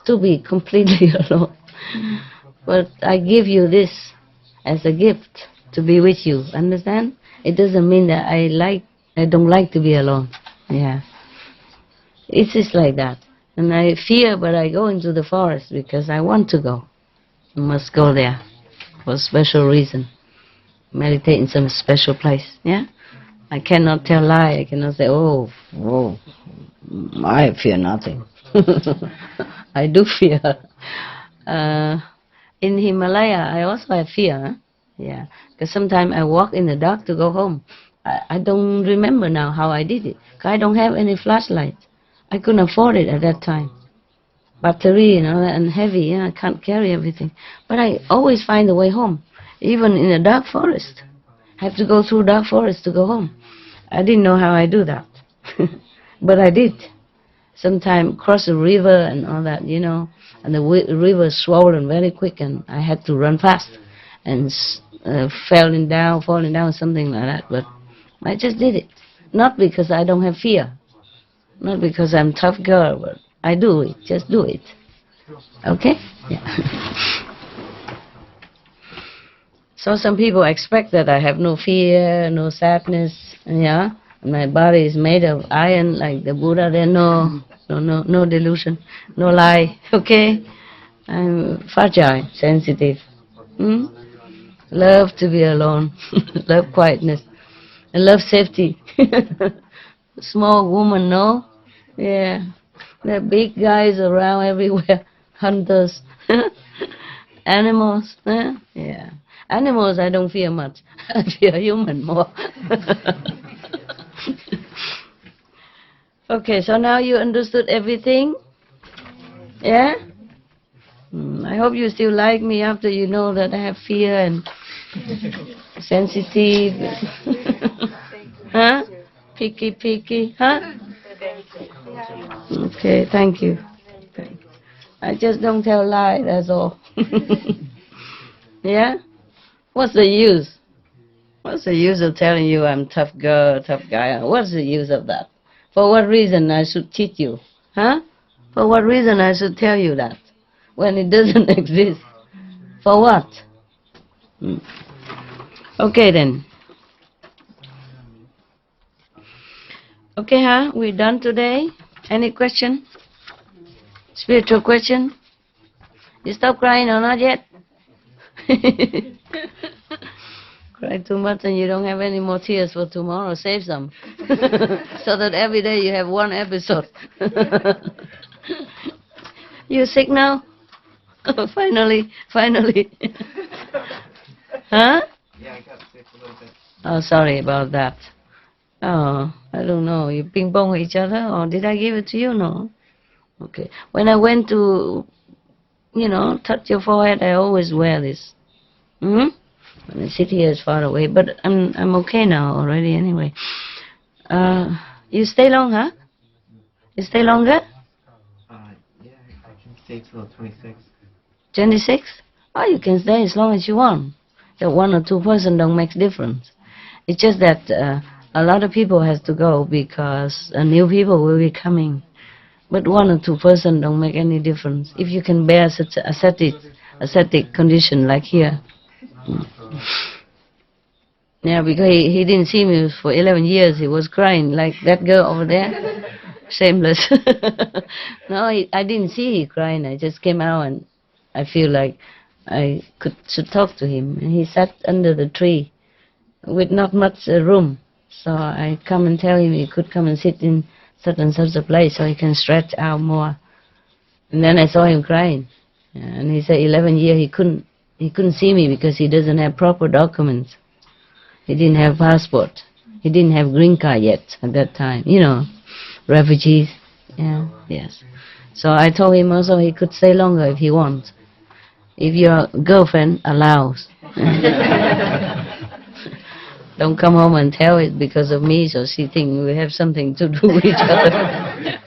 A: to be completely alone. But I give you this as a gift to be with you. Understand? It doesn't mean that I don't like to be alone. Yeah. It's just like that. And I fear, but I go into the forest because I want to go. I must go there for a special reason. Meditate in some special place. Yeah. I cannot tell lie. I cannot say, oh, I fear nothing. I do fear. In Himalaya, I also have fear. Huh? Yeah, because sometimes I walk in the dark to go home. I don't remember now how I did it. I don't have any flashlight. I couldn't afford it at that time. Battery, and heavy. I can't carry everything. But I always find a way home, even in a dark forest. I have to go through dark forest to go home. I didn't know how I do that, but I did. Sometimes cross the river and all that, and the river swollen very quick, and I had to run fast and falling down, something like that. But I just did it, not because I don't have fear, not because I'm a tough girl, but I do it, just do it. Okay? Yeah. So some people expect that I have no fear, no sadness, yeah. My body is made of iron like the Buddha. There no delusion, no lie. Okay, I'm fragile, sensitive. Love to be alone, love quietness, and love safety. Small woman, no? Yeah, there are big guys around everywhere, hunters, animals. Yeah, animals I don't fear much. I fear human more. Okay, so now you understood everything? Yeah? I hope you still like me after you know that I have fear and sensitive. Huh? Picky, huh? Okay, thank you. I just don't tell lie, that's all. Yeah? What's the use? What's the use of telling you I'm tough girl, tough guy? What's the use of that? For what reason I should cheat you? Huh? For what reason I should tell you that? When it doesn't exist. For what? Okay then. Okay, huh? We're done today. Any question? Spiritual question? You stop crying or not yet? Cry too much and you don't have any more tears for tomorrow. Save some. So that every day you have one episode. You sick now? Finally. Huh?
D: Yeah, I got sick a little bit.
A: Oh, sorry about that. Oh, I don't know. You ping pong each other, or did I give it to you? No. Okay. When I went to, touch your forehead, I always wear this. When I sit here, it's far away, but I'm okay now already. Anyway. You stay long, huh? You stay longer?
D: Yeah, I can stay till 26.
A: 26? Oh, you can stay as long as you want. That 1 or 2 person don't make difference. It's just that a lot of people has to go because new people will be coming. But 1 or 2 person don't make any difference. If you can bear such ascetic condition like here. Yeah, because he didn't see me for 11 years. He was crying like that girl over there. Shameless. No, I didn't see he crying. I just came out and I feel like I should talk to him. And he sat under the tree with not much room. So I come and tell him he could come and sit in such and such a place so he can stretch out more. And then I saw him crying. And he said 11 years he couldn't see me because he doesn't have proper documents. He didn't have passport. He didn't have green card yet at that time. Refugees. Yeah, yes. So I told him also he could stay longer if he wants. If your girlfriend allows. Don't come home and tell it because of me, so she think we have something to do with each other.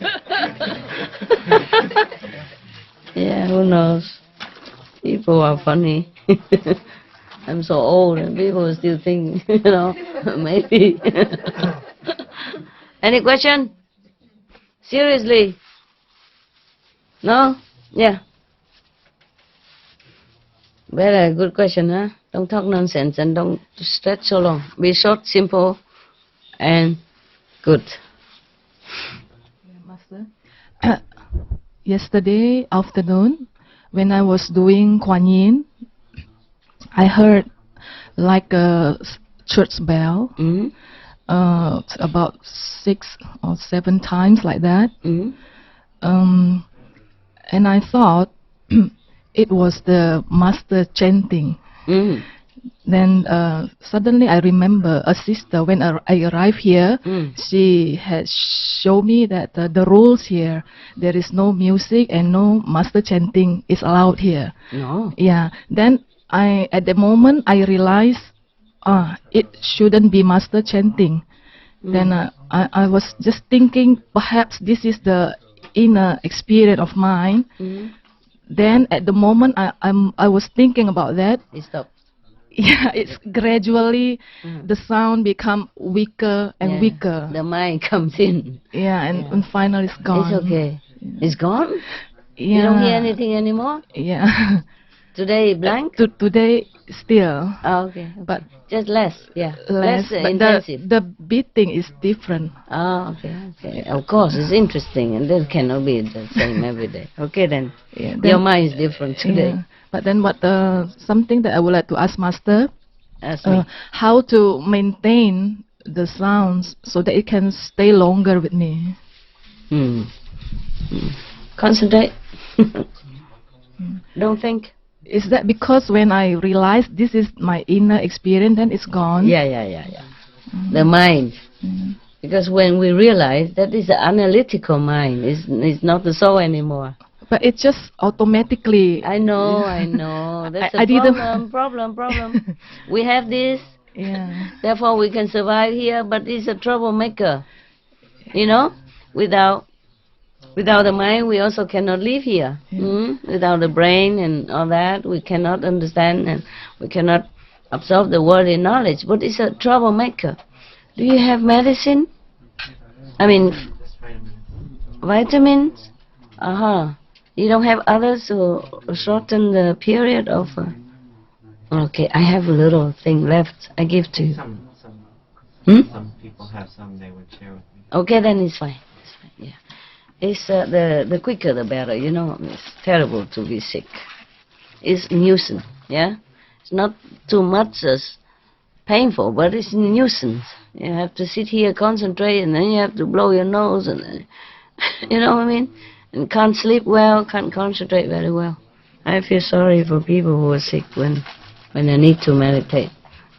A: Yeah, who knows? People are funny. I'm so old and people still think, maybe. Any question? Seriously? No? Yeah. Very good question, huh? Don't talk nonsense and don't stretch so long. Be short, simple, and good.
E: Master, yesterday afternoon, when I was doing Kuan Yin, I heard like a church bell, about 6 or 7 times like that. And I thought it was the master chanting. Then suddenly I remember a sister, when I arrived here, she had shown me that the rules here, there is no music and no master chanting is allowed here.
A: No.
E: Yeah. Then at the moment I realized it shouldn't be master chanting. Then I was just thinking perhaps this is the inner experience of mine. Then at the moment I was thinking about that.
A: It stopped.
E: Yeah, it's gradually the sound become weaker and weaker.
A: The mind comes in.
E: Yeah, and finally it's gone.
A: It's okay. It's gone?
E: Yeah.
A: You don't hear anything anymore?
E: Yeah.
A: Today blank?
E: Today still.
A: Oh, okay.
E: But
A: just less, yeah.
E: Less, but
A: intensive.
E: the beating is different.
A: Oh, okay. Of course, it's interesting, and that cannot be the same every day. Okay, then.
E: Yeah,
A: your mind is different today.
E: Yeah. But then what something that I would like to ask Master,
A: Ask me.
E: how to maintain the sounds so that it can stay longer with me.
A: Concentrate. Don't think.
E: Is that because when I realize this is my inner experience, then it's gone?
A: Yeah. The mind. Because when we realize that is the analytical mind, it's not the soul anymore.
E: But it just automatically...
A: I know. That's a problem. We have this, therefore we can survive here, but it's a troublemaker. Without the mind, we also cannot live here. Without the brain and all that, we cannot understand and we cannot absorb the worldly knowledge. But it's a troublemaker. Do you have medicine? I mean, vitamins? You don't have others to shorten the period of Okay, I have a little thing left. I give to you.
D: Some people have some they would share with me.
A: Okay, then it's fine. It's fine. Yeah. It's the quicker the better. You know, it's terrible to be sick. It's nuisance. Yeah. It's not too much as painful, but it's nuisance. You have to sit here, concentrate, and then you have to blow your nose, and you know what I mean? And can't sleep well, can't concentrate very well. I feel sorry for people who are sick when they need to meditate.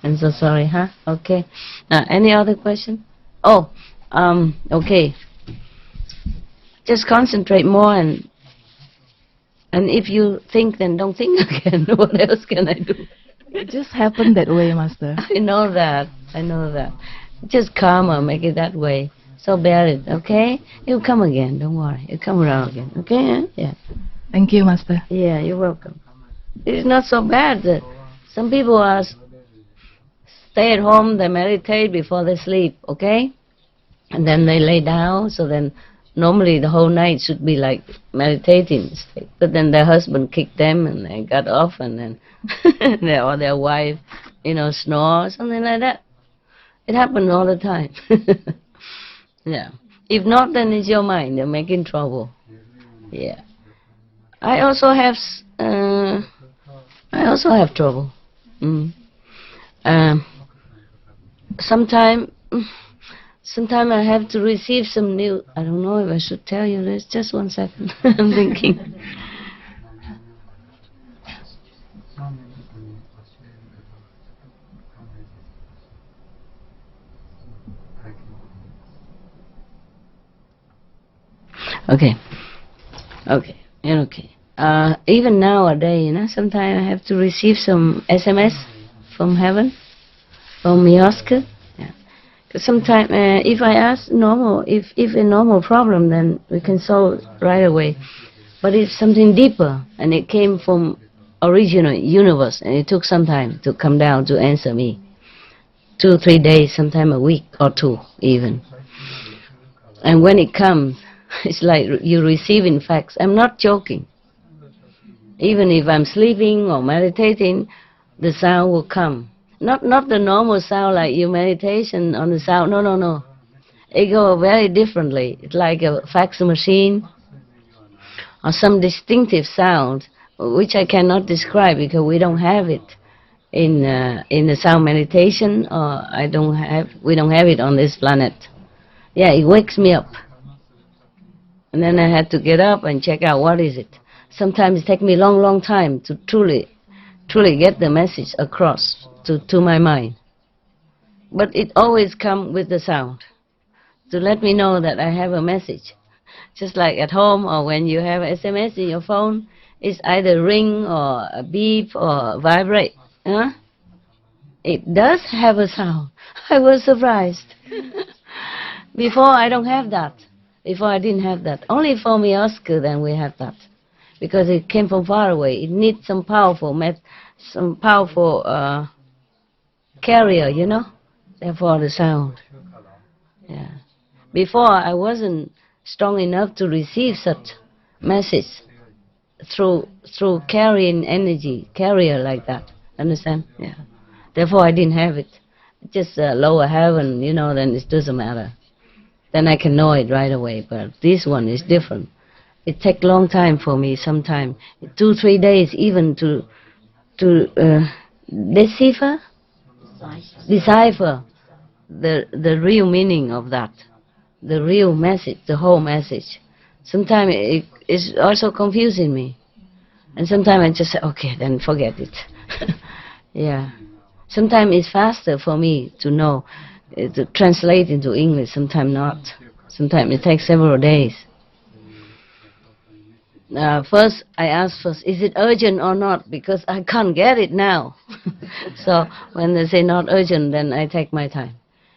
A: I'm so sorry, huh? Okay. Any other question? Oh, okay. Just concentrate more, and if you think, then don't think again. What else can I do?
E: It just happened that way, Master.
A: I know that. Just calmer, make it that way. So bear it, okay? You'll come again, don't worry. You'll come around again, okay? Yeah.
E: Thank you, Master.
A: Yeah, you're welcome. It's not so bad. Some people are stay at home, they meditate before they sleep, okay? And then they lay down, so then normally the whole night should be like meditating state. But then their husband kicked them and they got off, and then their wife, snore or something like that. It happens all the time. Yeah. If not, then it's your mind. You're making trouble. Yeah. I also have trouble. Sometime I have to receive some new. I don't know if I should tell you this. Just 1 second. I'm thinking. Okay. Even nowadays, sometimes I have to receive some SMS from heaven, from Mioska. Yeah. Because sometimes, if I ask if a normal problem, then we can solve it right away. But it's something deeper, and it came from original universe, and it took some time to come down to answer me. 2, 3 days, sometime a week or 2 even. And when it comes, it's like you receiving facts. I'm not joking. Even if I'm sleeping or meditating, the sound will come. Not the normal sound like you meditation on the sound. No. It goes very differently. It's like a fax machine or some distinctive sound, which I cannot describe because we don't have it in the sound meditation, or we don't have it on this planet. Yeah, it wakes me up. And then I had to get up and check out what is it. Sometimes it takes me long time to truly get the message across to my mind. But it always comes with the sound to let me know that I have a message. Just like at home or when you have SMS in your phone, it's either ring or a beep or vibrate. Huh? It does have a sound. I was surprised. Before I don't have that. Before I didn't have that. Only for Mioska then we have that. Because it came from far away. It needs some powerful carrier, Therefore the sound. Yeah. Before I wasn't strong enough to receive such message through carrying energy, carrier like that. Understand? Yeah. Therefore I didn't have it. Just lower heaven, then it doesn't matter. Then I can know it right away. But this one is different. It takes long time for me. Sometimes 2, 3 days even to decipher the real meaning of that, the real message, the whole message. Sometimes it is also confusing me, and sometimes I just say, okay, then forget it. Yeah. Sometimes it's faster for me to know, to translate into English, sometimes not. Sometimes it takes several days. First, I ask is it urgent or not? Because I can't get it now. So when they say not urgent, then I take my time.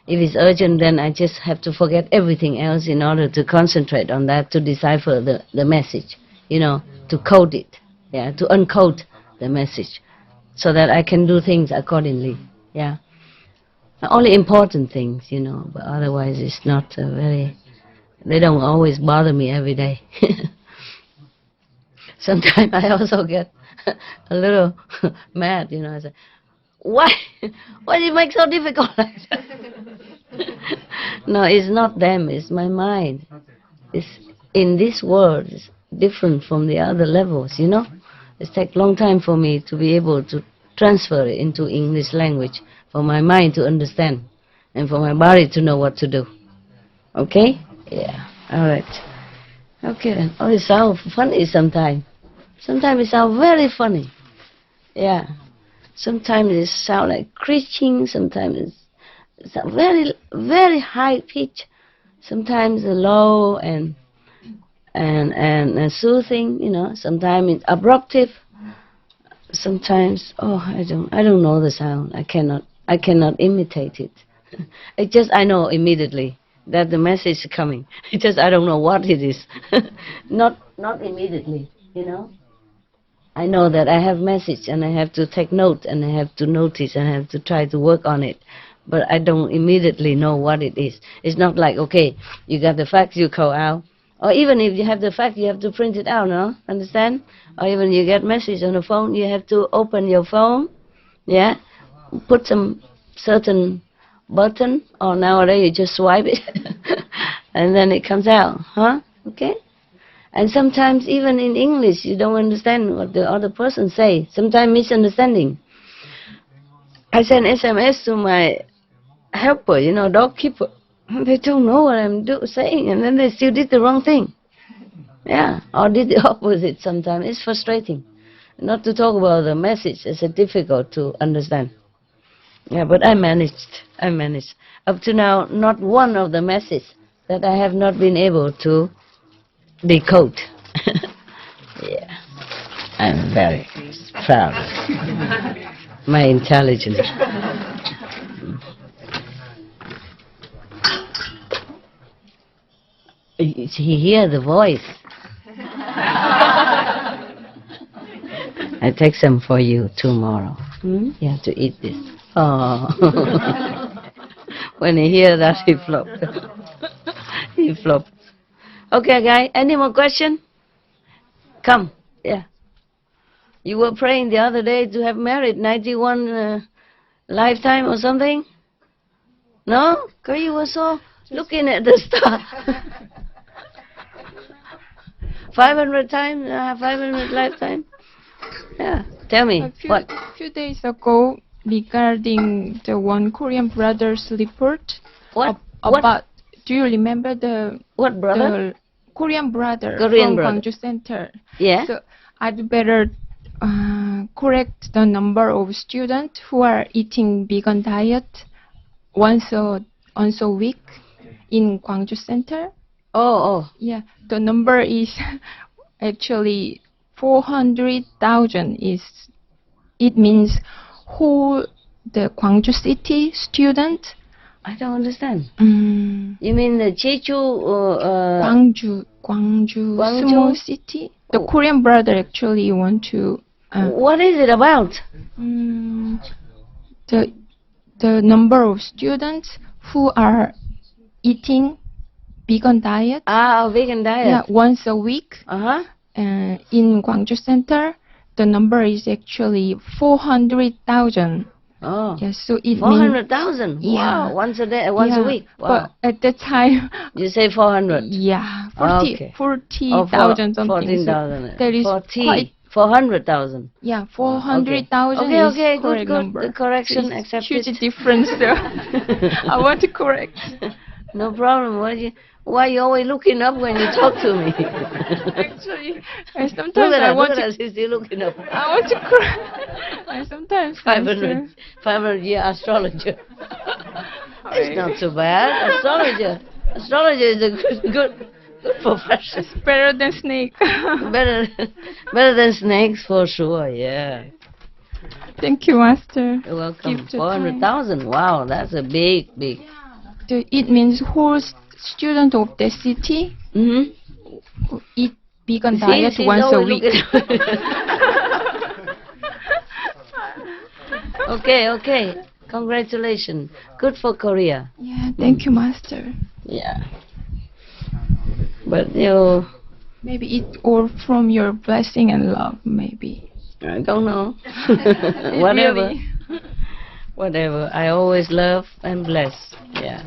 A: If it's urgent, then I just have to forget everything else in order to concentrate on that, to decipher the message, to code it, to uncode the message, so that I can do things accordingly, Only important things, but otherwise it's not they don't always bother me every day. Sometimes I also get a little mad, I say, why do you make so difficult like that? No, it's not them, it's my mind. It's in this world, it's different from the other levels, It takes a long time for me to be able to transfer it into English language, for my mind to understand, and for my body to know what to do. Okay? Yeah. All right. Okay then. Oh, it sounds funny sometimes. Sometimes it sounds very funny. Yeah. Sometimes it sounds like screeching. Sometimes it's a very, very high pitch. Sometimes low and soothing. Sometimes it's abruptive. Sometimes, I don't know the sound. I cannot imitate it. I know immediately that the message is coming. It's just I don't know what it is. Not immediately, I know that I have message and I have to take note and I have to notice and I have to try to work on it. But I don't immediately know what it is. It's not like, okay, you got the fact, you call out. Or even if you have the fact, you have to print it out, no? Understand? Or even you get message on the phone, you have to open your phone, yeah? Put some certain button, or nowadays you just swipe it, and then it comes out, huh? Okay? And sometimes even in English, you don't understand what the other person say. Sometimes misunderstanding. I send SMS to my helper, dog keeper. They don't know what I'm saying, and then they still did the wrong thing. Yeah, or did the opposite sometimes. It's frustrating. Not to talk about the message, it's difficult to understand. Yeah, but I managed. Up to now, not one of the messages that I have not been able to decode. Yeah, I'm very proud of my intelligence. He hear the voice. I take some for you tomorrow. You have to eat this. Oh. When he hear that, he flopped. He flopped. Okay, guy. Any more question? Come. Yeah. You were praying the other day to have married 91 lifetime or something? No? Because you were so looking at the star. 500 times, 500 lifetime. Yeah. Tell me. What?
F: A few days ago, regarding the one Korean brother's report.
A: What?
F: About, do you remember the...
A: What brother?
F: The Korean brother
A: Korean
F: from
A: brother.
F: Gwangju Center.
A: Yeah.
F: So I'd better correct the number of students who are eating vegan diet once a week in Gwangju Center.
A: Oh.
F: Yeah, the number is actually 400,000. It means whole the Gwangju city student.
A: I don't understand.
F: Mm.
A: You mean the Jeju or
F: Gwangju small city? The Korean brother actually want to.
A: What is it about?
F: The number of students who are eating vegan diet.
A: Vegan diet.
F: Yeah, once a week. In Gwangju Center, the number is actually 400,000.
A: Oh.
F: Yes, so it
A: 400,000.
F: Yeah.
A: Wow. Once a day, once a week. Wow.
F: But at that time,
A: you say 400.
F: Yeah, 40,000 something.
A: 14,000.
F: So that is
A: 400,000.
F: Yeah, 400,000
A: Okay,
F: is correct
A: good.
F: number.
A: The correction
F: So it's
A: accepted.
F: huge difference there. I want to correct.
A: No problem. Why you always looking up when you talk to me?
F: Actually, sometimes
A: look at
F: I want to.
A: He's still looking up.
F: I want to correct. I sometimes
A: 500 year astrologer. It's not so bad. Astrologer is a good profession.
F: It's better than snake.
A: better than snakes for sure. Yeah.
F: Thank you, Master.
A: You're welcome. 400,000. Wow, that's a big.
F: It means whole student of the city who eat vegan diet once a week.
A: Okay. Congratulations. Good for Korea.
F: Yeah, thank you, Master.
A: Yeah. But you
F: Maybe it all from your blessing and love, maybe.
A: I don't know. Whatever.
F: Really?
A: Whatever. I always love and bless. Yeah.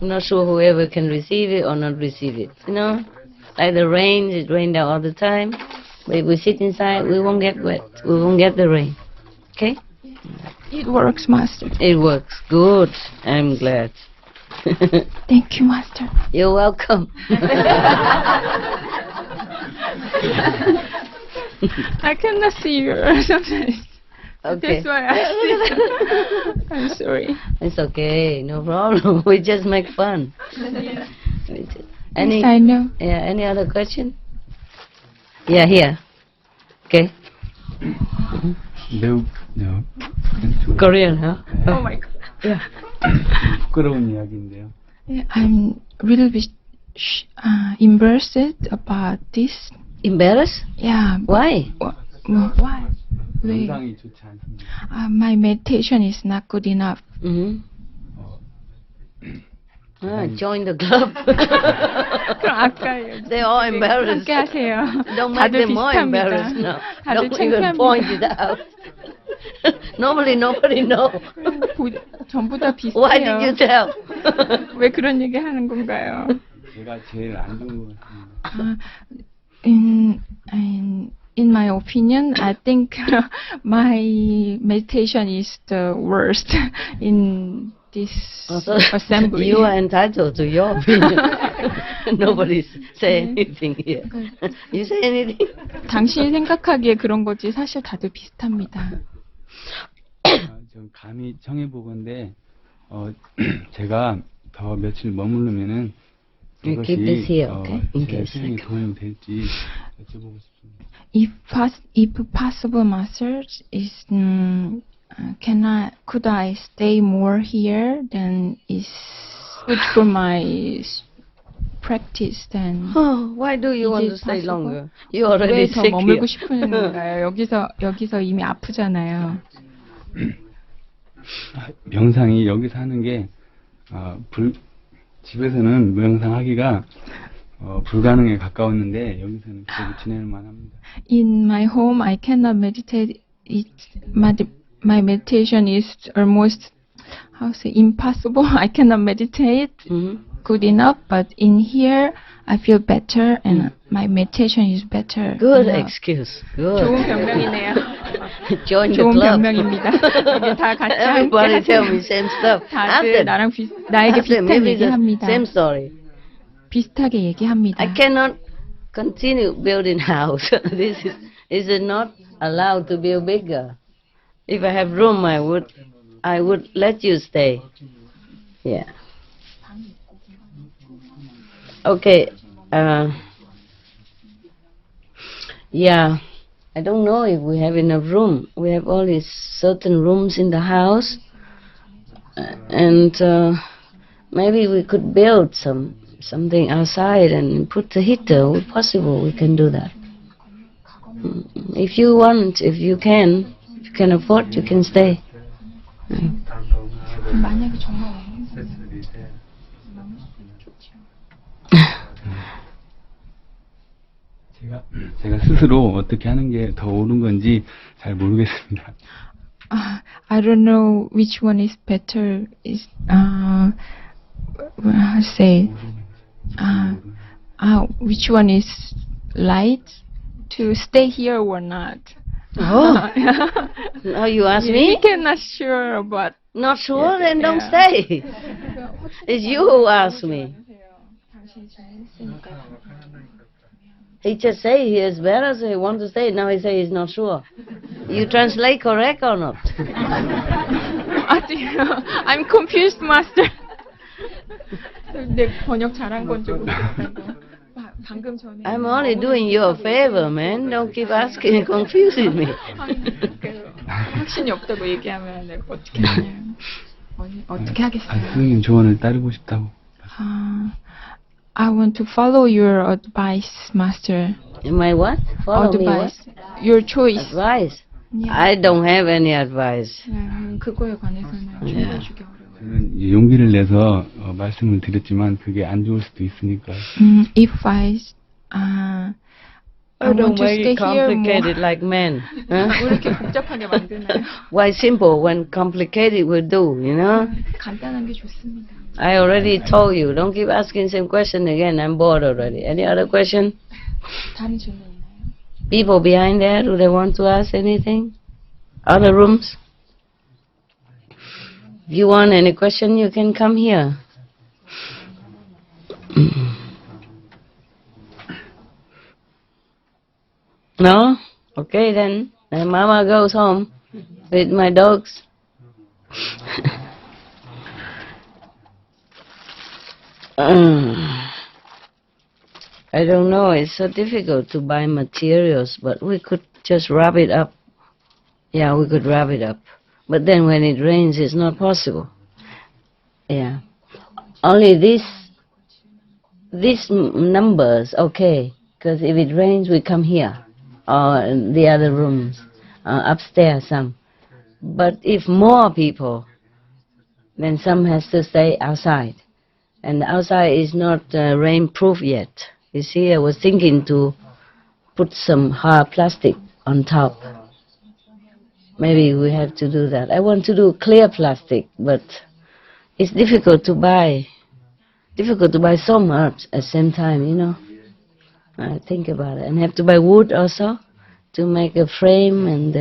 A: I'm not sure whoever can receive it or not receive it. You know? Like the rain, it rains down all the time. But if we sit inside, we won't get wet. We won't get the rain. Okay?
F: It works, Master.
A: It works. Good. I'm glad.
F: Thank you, Master.
A: You're welcome.
F: I cannot see you sometimes.
A: Okay.
F: That's why I asked. I'm sorry.
A: It's okay. No problem. We just make fun. Any?
F: Yes, I know.
A: Yeah. Any other question? Yeah. Here. Okay.
G: 매우
A: Korean, huh?
F: Oh my God.
A: Yeah.
G: 부끄러운 이야기인데요.
F: Yeah, I'm really bit embarrassed about this.
A: Embarrassed?
F: Yeah.
A: Why?
F: Why? 왜?
G: 영상이 좋지 않습니다.
F: My meditation is not good enough.
A: Mm-hmm. Join the club.
F: 그럼 아까
A: They're all embarrassed.
F: 함께 하세요.
A: Don't make
F: 다들
A: them more
F: 비슷합니다.
A: embarrassed now.
F: 다들
A: Don't even point it out. Normally nobody know.
F: 전부 다 비슷해요.
A: Why did you tell?
F: 왜 그런 얘기 하는 건가요?
G: 제가 제일 안 좋은 것 같습니다.
F: In my opinion, I think my meditation is the worst in this
A: Also,
F: assembly.
A: you are entitled to your opinion. Nobody's saying anything here. You say anything?
F: 당신이 생각하기에 그런 거지 사실 다들 비슷합니다.
G: 좀 감히 청해보건데 제가 더 며칠 머무르면은
A: You keep this here,
G: 그것이
A: okay? In
G: 제
A: case.
G: 수행에 도움이 될지 여쭤보고 싶습니다.
F: If possible, Master, could I stay more here? Then it's good for my practice. Then
A: Oh, why do you want
F: Is
A: to
F: it
A: stay
F: possible?
A: longer? You already
F: 왜 더
A: sick
F: 머물고
A: here.
F: 싶은 건가요? 여기서 이미 아프잖아요.
G: 명상이 여기서 하는 게 집에서는 명상하기가 불가능에 가까웠는데 여기서는 그래도 지낼 만합니다.
F: In my home, I cannot meditate. My meditation is almost impossible. I cannot meditate good enough. But in here, I feel better, and my meditation is better.
A: Good
F: enough.
A: excuse.
F: 좋은
A: Good.
F: 변명이네요.
A: Join the
F: 좋은
A: club.
F: 변명입니다. 우리 다 같이
A: Everybody
F: 함께
A: tell me
F: 하세요.
A: same stuff. Ask
F: 다들
A: them.
F: 나에게
A: Ask them.
F: 비슷한
A: Maybe the
F: 얘기합니다.
A: same story.
F: 비슷하게 얘기합니다.
A: I cannot continue building house. This is not allowed to build bigger. If I have room, I would let you stay. Yeah. Okay. Yeah. I don't know if we have enough room. We have only certain rooms in the house, and maybe we could build something outside and put the heater. If possible, we can do that. If you want, if you can afford, you can stay.
F: 만약에 정말
G: 제가 스스로 어떻게 하는 게 더 옳은 건지 잘 모르겠습니다.
F: I don't know which one is better. Is which one is right to stay here or not?
A: Oh, now you ask
F: We
A: me?
F: cannot sure, but
A: Not sure, then don't
F: Yeah.
A: stay. It's you who asked me. He just say he is better, so he wants to stay. Now he say he's not sure. You translate correct or not?
F: I'm confused, master. 내 번역 잘한 건지 모르겠다고. 방금 전에.
A: I'm only doing you a favor, man. Don't keep asking and confusing me.
F: 확신이 없다고 얘기하면 내가 어떻게 하냐. 어떻게 하겠어요?
G: 스님 조언을 따르고 싶다고.
F: I want to follow your advice, master.
A: My what? Follow me what?
F: Advice. Your choice.
A: Advice?
F: Yeah.
A: I don't have any advice.
F: 그거에 관해서는 조언해주기 어려워요.
G: 저는 용기를 내서 말씀을 드렸지만 그게 안 좋을 수도 있으니까.
F: If I I want
A: don't
F: to
A: make
F: stay
A: it
F: here
A: complicated
F: more.
A: like men. Huh?
E: 왜 이렇게 복잡하게 만드나요?
A: Why simple when complicated will do, you know?
E: 간단한 게 좋습니다.
A: I already told you, don't keep asking same question again. I'm bored already. Any other question?
E: 다른 질문 있나요?
A: People behind there, do they want to ask anything? Other rooms? If you want any question, you can come here. No? Okay then. Then Mama goes home with my dogs. I don't know, it's so difficult to buy materials, but we could just wrap it up. Yeah, we could wrap it up. But then when it rains, it's not possible. Yeah. Only these numbers, okay, because if it rains, we come here, or the other rooms, upstairs some. But if more people, then some has to stay outside. And the outside is not rain-proof yet. You see, I was thinking to put some hard plastic on top. Maybe we have to do that. I want to do clear plastic, but it's difficult to buy. Difficult to buy so much at the same time, you know. I think about it. And have to buy wood also to make a frame and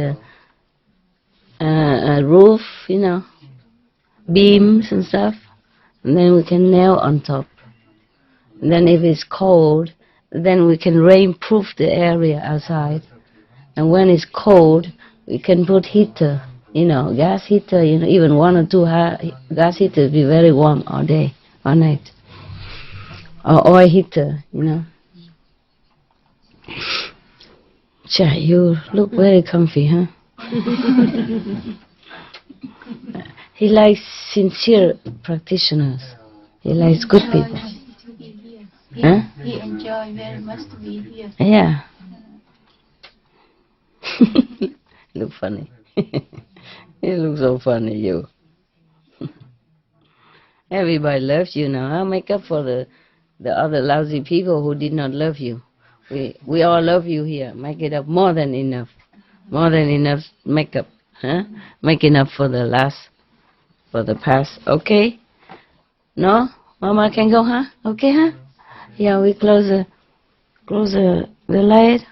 A: a roof, you know, beams and stuff. And then we can nail on top. And then if it's cold, then we can rain-proof the area outside. And when it's cold, we can put heater, you know, gas heater, you know, even 1 or 2 gas heaters be very warm all day, all night. Or oil heater, you know. Chà, you look very comfy, huh? He likes sincere practitioners. He likes good people. Huh?
C: He enjoys very much to be here.
A: Yeah. Look funny. You look so funny, you. Everybody loves you now. I'll make up for the other lousy people who did not love you. We all love you here. Make it up more than enough. More than enough makeup. Huh? Making up for the past. Okay? No? Mama can go, huh? Okay, huh? Yeah, we close the light.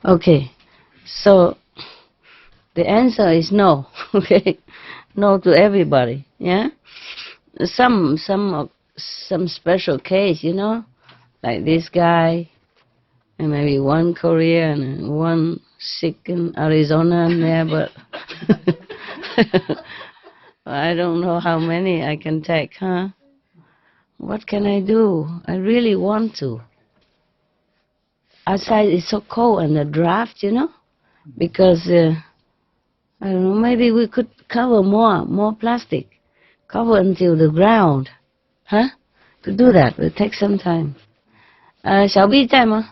A: Okay. So the answer is no. Okay? No to everybody. Yeah? Some special case, you know, like this guy, and maybe one Korean and one sick in Arizona and there, but I don't know how many I can take, huh? What can I do? I really want to. Outside is so cold and the draft, you know, because I don't know, maybe we could cover more plastic, cover until the ground, huh? To do that will take some time. Shall we time?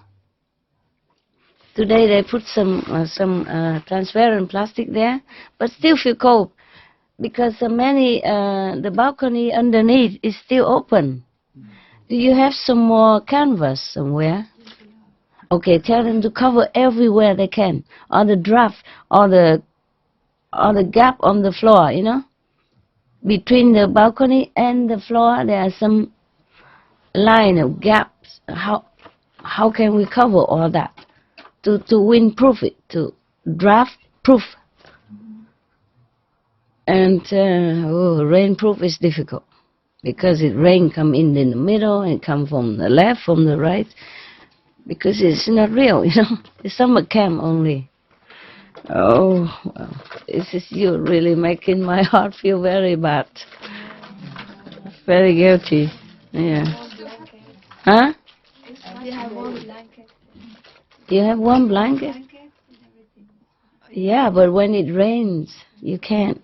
A: Today they put some transparent plastic there, but still feel cold because the balcony underneath is still open. Do you have some more canvas somewhere? Okay, tell them to cover everywhere they can, or the draft, or the gap on the floor, you know. Between the balcony and the floor, there are some line of gaps. How can we cover all that to windproof it, to draft proof? And rainproof is difficult because rain come in the middle and come from the left, from the right, because it's not real, you know. It's summer camp only. Oh, well, this is you really making my heart feel very bad, very guilty. Yeah. Huh?
B: You have one blanket.
A: You have one blanket? Yeah, but when it rains, you can't.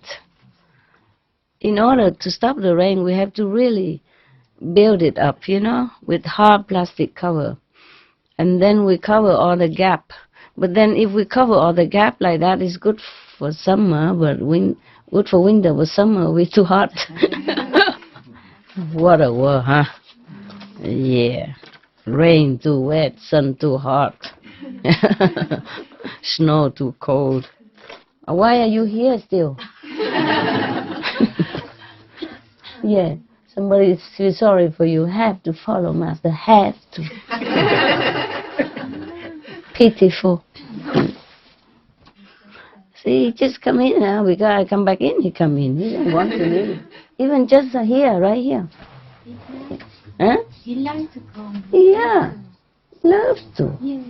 A: In order to stop the rain, we have to really build it up, you know, with hard plastic cover. And then we cover all the gap. But then if we cover all the gap like that, it's good for summer, but good for winter, but summer will be too hot. What a world, huh? Yeah. Rain too wet, sun too hot, snow too cold. Why are you here still? Yeah, somebody feels sorry for you. Have to follow Master. Have to. Pitiful. See, just come in now. We gotta come back in. He come in. He don't want to leave. Even just here, right here. Huh?
B: He likes to come.
A: Yeah, loves to.
B: Yeah.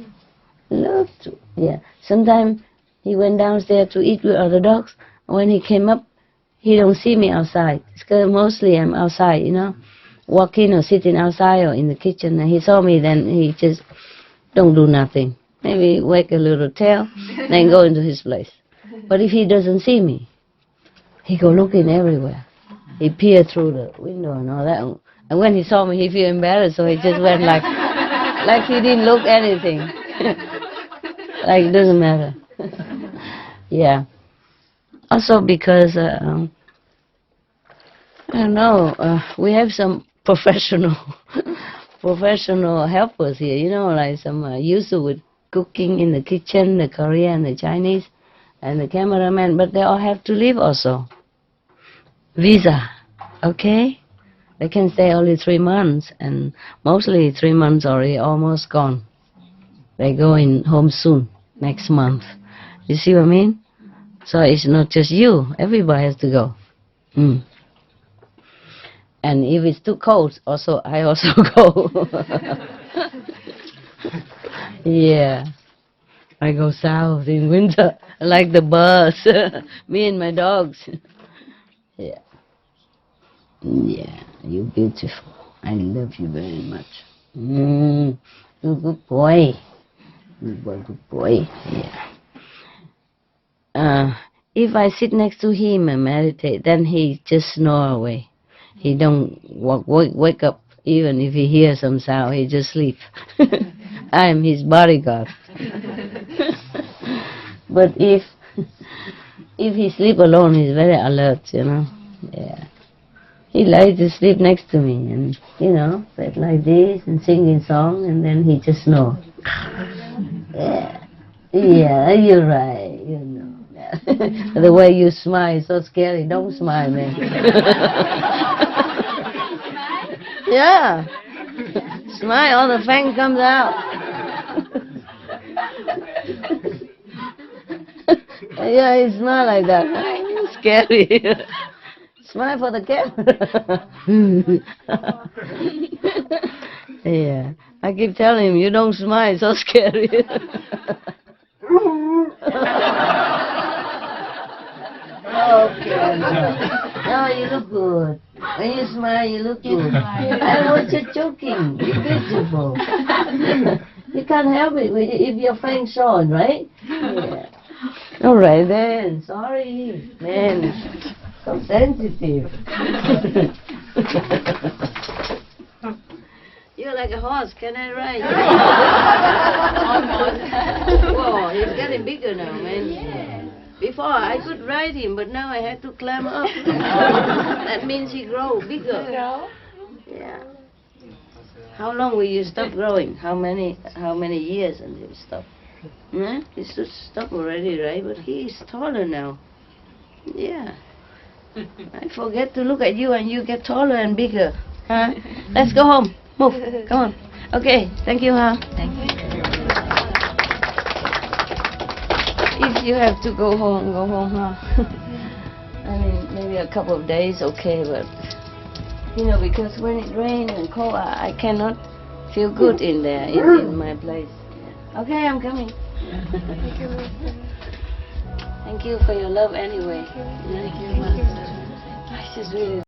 A: Love to. Yeah. Sometimes he went downstairs to eat with other dogs. When he came up, he don't see me outside. Because mostly I'm outside, you know, walking or sitting outside or in the kitchen. And he saw me, then he just don't do nothing. Maybe wag a little tail, then go into his place. But if he doesn't see me, he go looking everywhere. He peer through the window and all that. And when he saw me, he feel embarrassed, so he just went like he didn't look anything. Like it doesn't matter. Yeah. Also because I don't know, we have some professional helpers here. You know, like some used to with cooking in the kitchen, the Korean, the Chinese, and the cameraman. But they all have to leave also. Visa, okay? They can stay only 3 months, and mostly 3 months already almost gone. They going home soon, next month. You see what I mean? So it's not just you, everybody has to go. And if it's too cold, also I also go. Yeah, I go south in winter, like the bus. Me and my dogs. Yeah. Yeah, you're beautiful. I love you very much. You're a good boy. Good boy. Yeah. If I sit next to him and meditate, then he just snore away. He don't wake up. Even if he hears some sound, he just sleep. I'm his bodyguard. But if he sleep alone, he's very alert, you know. Yeah. He likes to sleep next to me and, you know, sit like this and singing song, and then he just snore. Yeah. Yeah, you're right, you know. The way you smile is so scary. Don't smile, man. Yeah. Smile, all the fang comes out. Yeah, he smile like that. Scary. Smile for the camera. Yeah. I keep telling him, you don't smile, it's so scary. Okay. No, you look good. When you smile, you look good. I was just joking. You're beautiful. You can't help it if your fangs shone, right? Yeah. All right then. Sorry, man. So sensitive. You're like a horse. Can I ride? Whoa, he's getting bigger now, man. Before I could ride him, but now I had to climb up. That means he grow bigger. Yeah. How long will you stop growing? How many years until you stop? Huh? He should stop already, right? But he is taller now. Yeah. I forget to look at you, and you get taller and bigger. Huh? Let's go home. Move. Come on. Okay. Thank you, huh?
C: Thank you.
A: If you have to go home, huh? I mean, maybe a couple of days, okay, but, you know, because when it rains and cold, I cannot feel good in there, in my place. Okay, I'm coming. Thank you for your love anyway. Thank you. I just really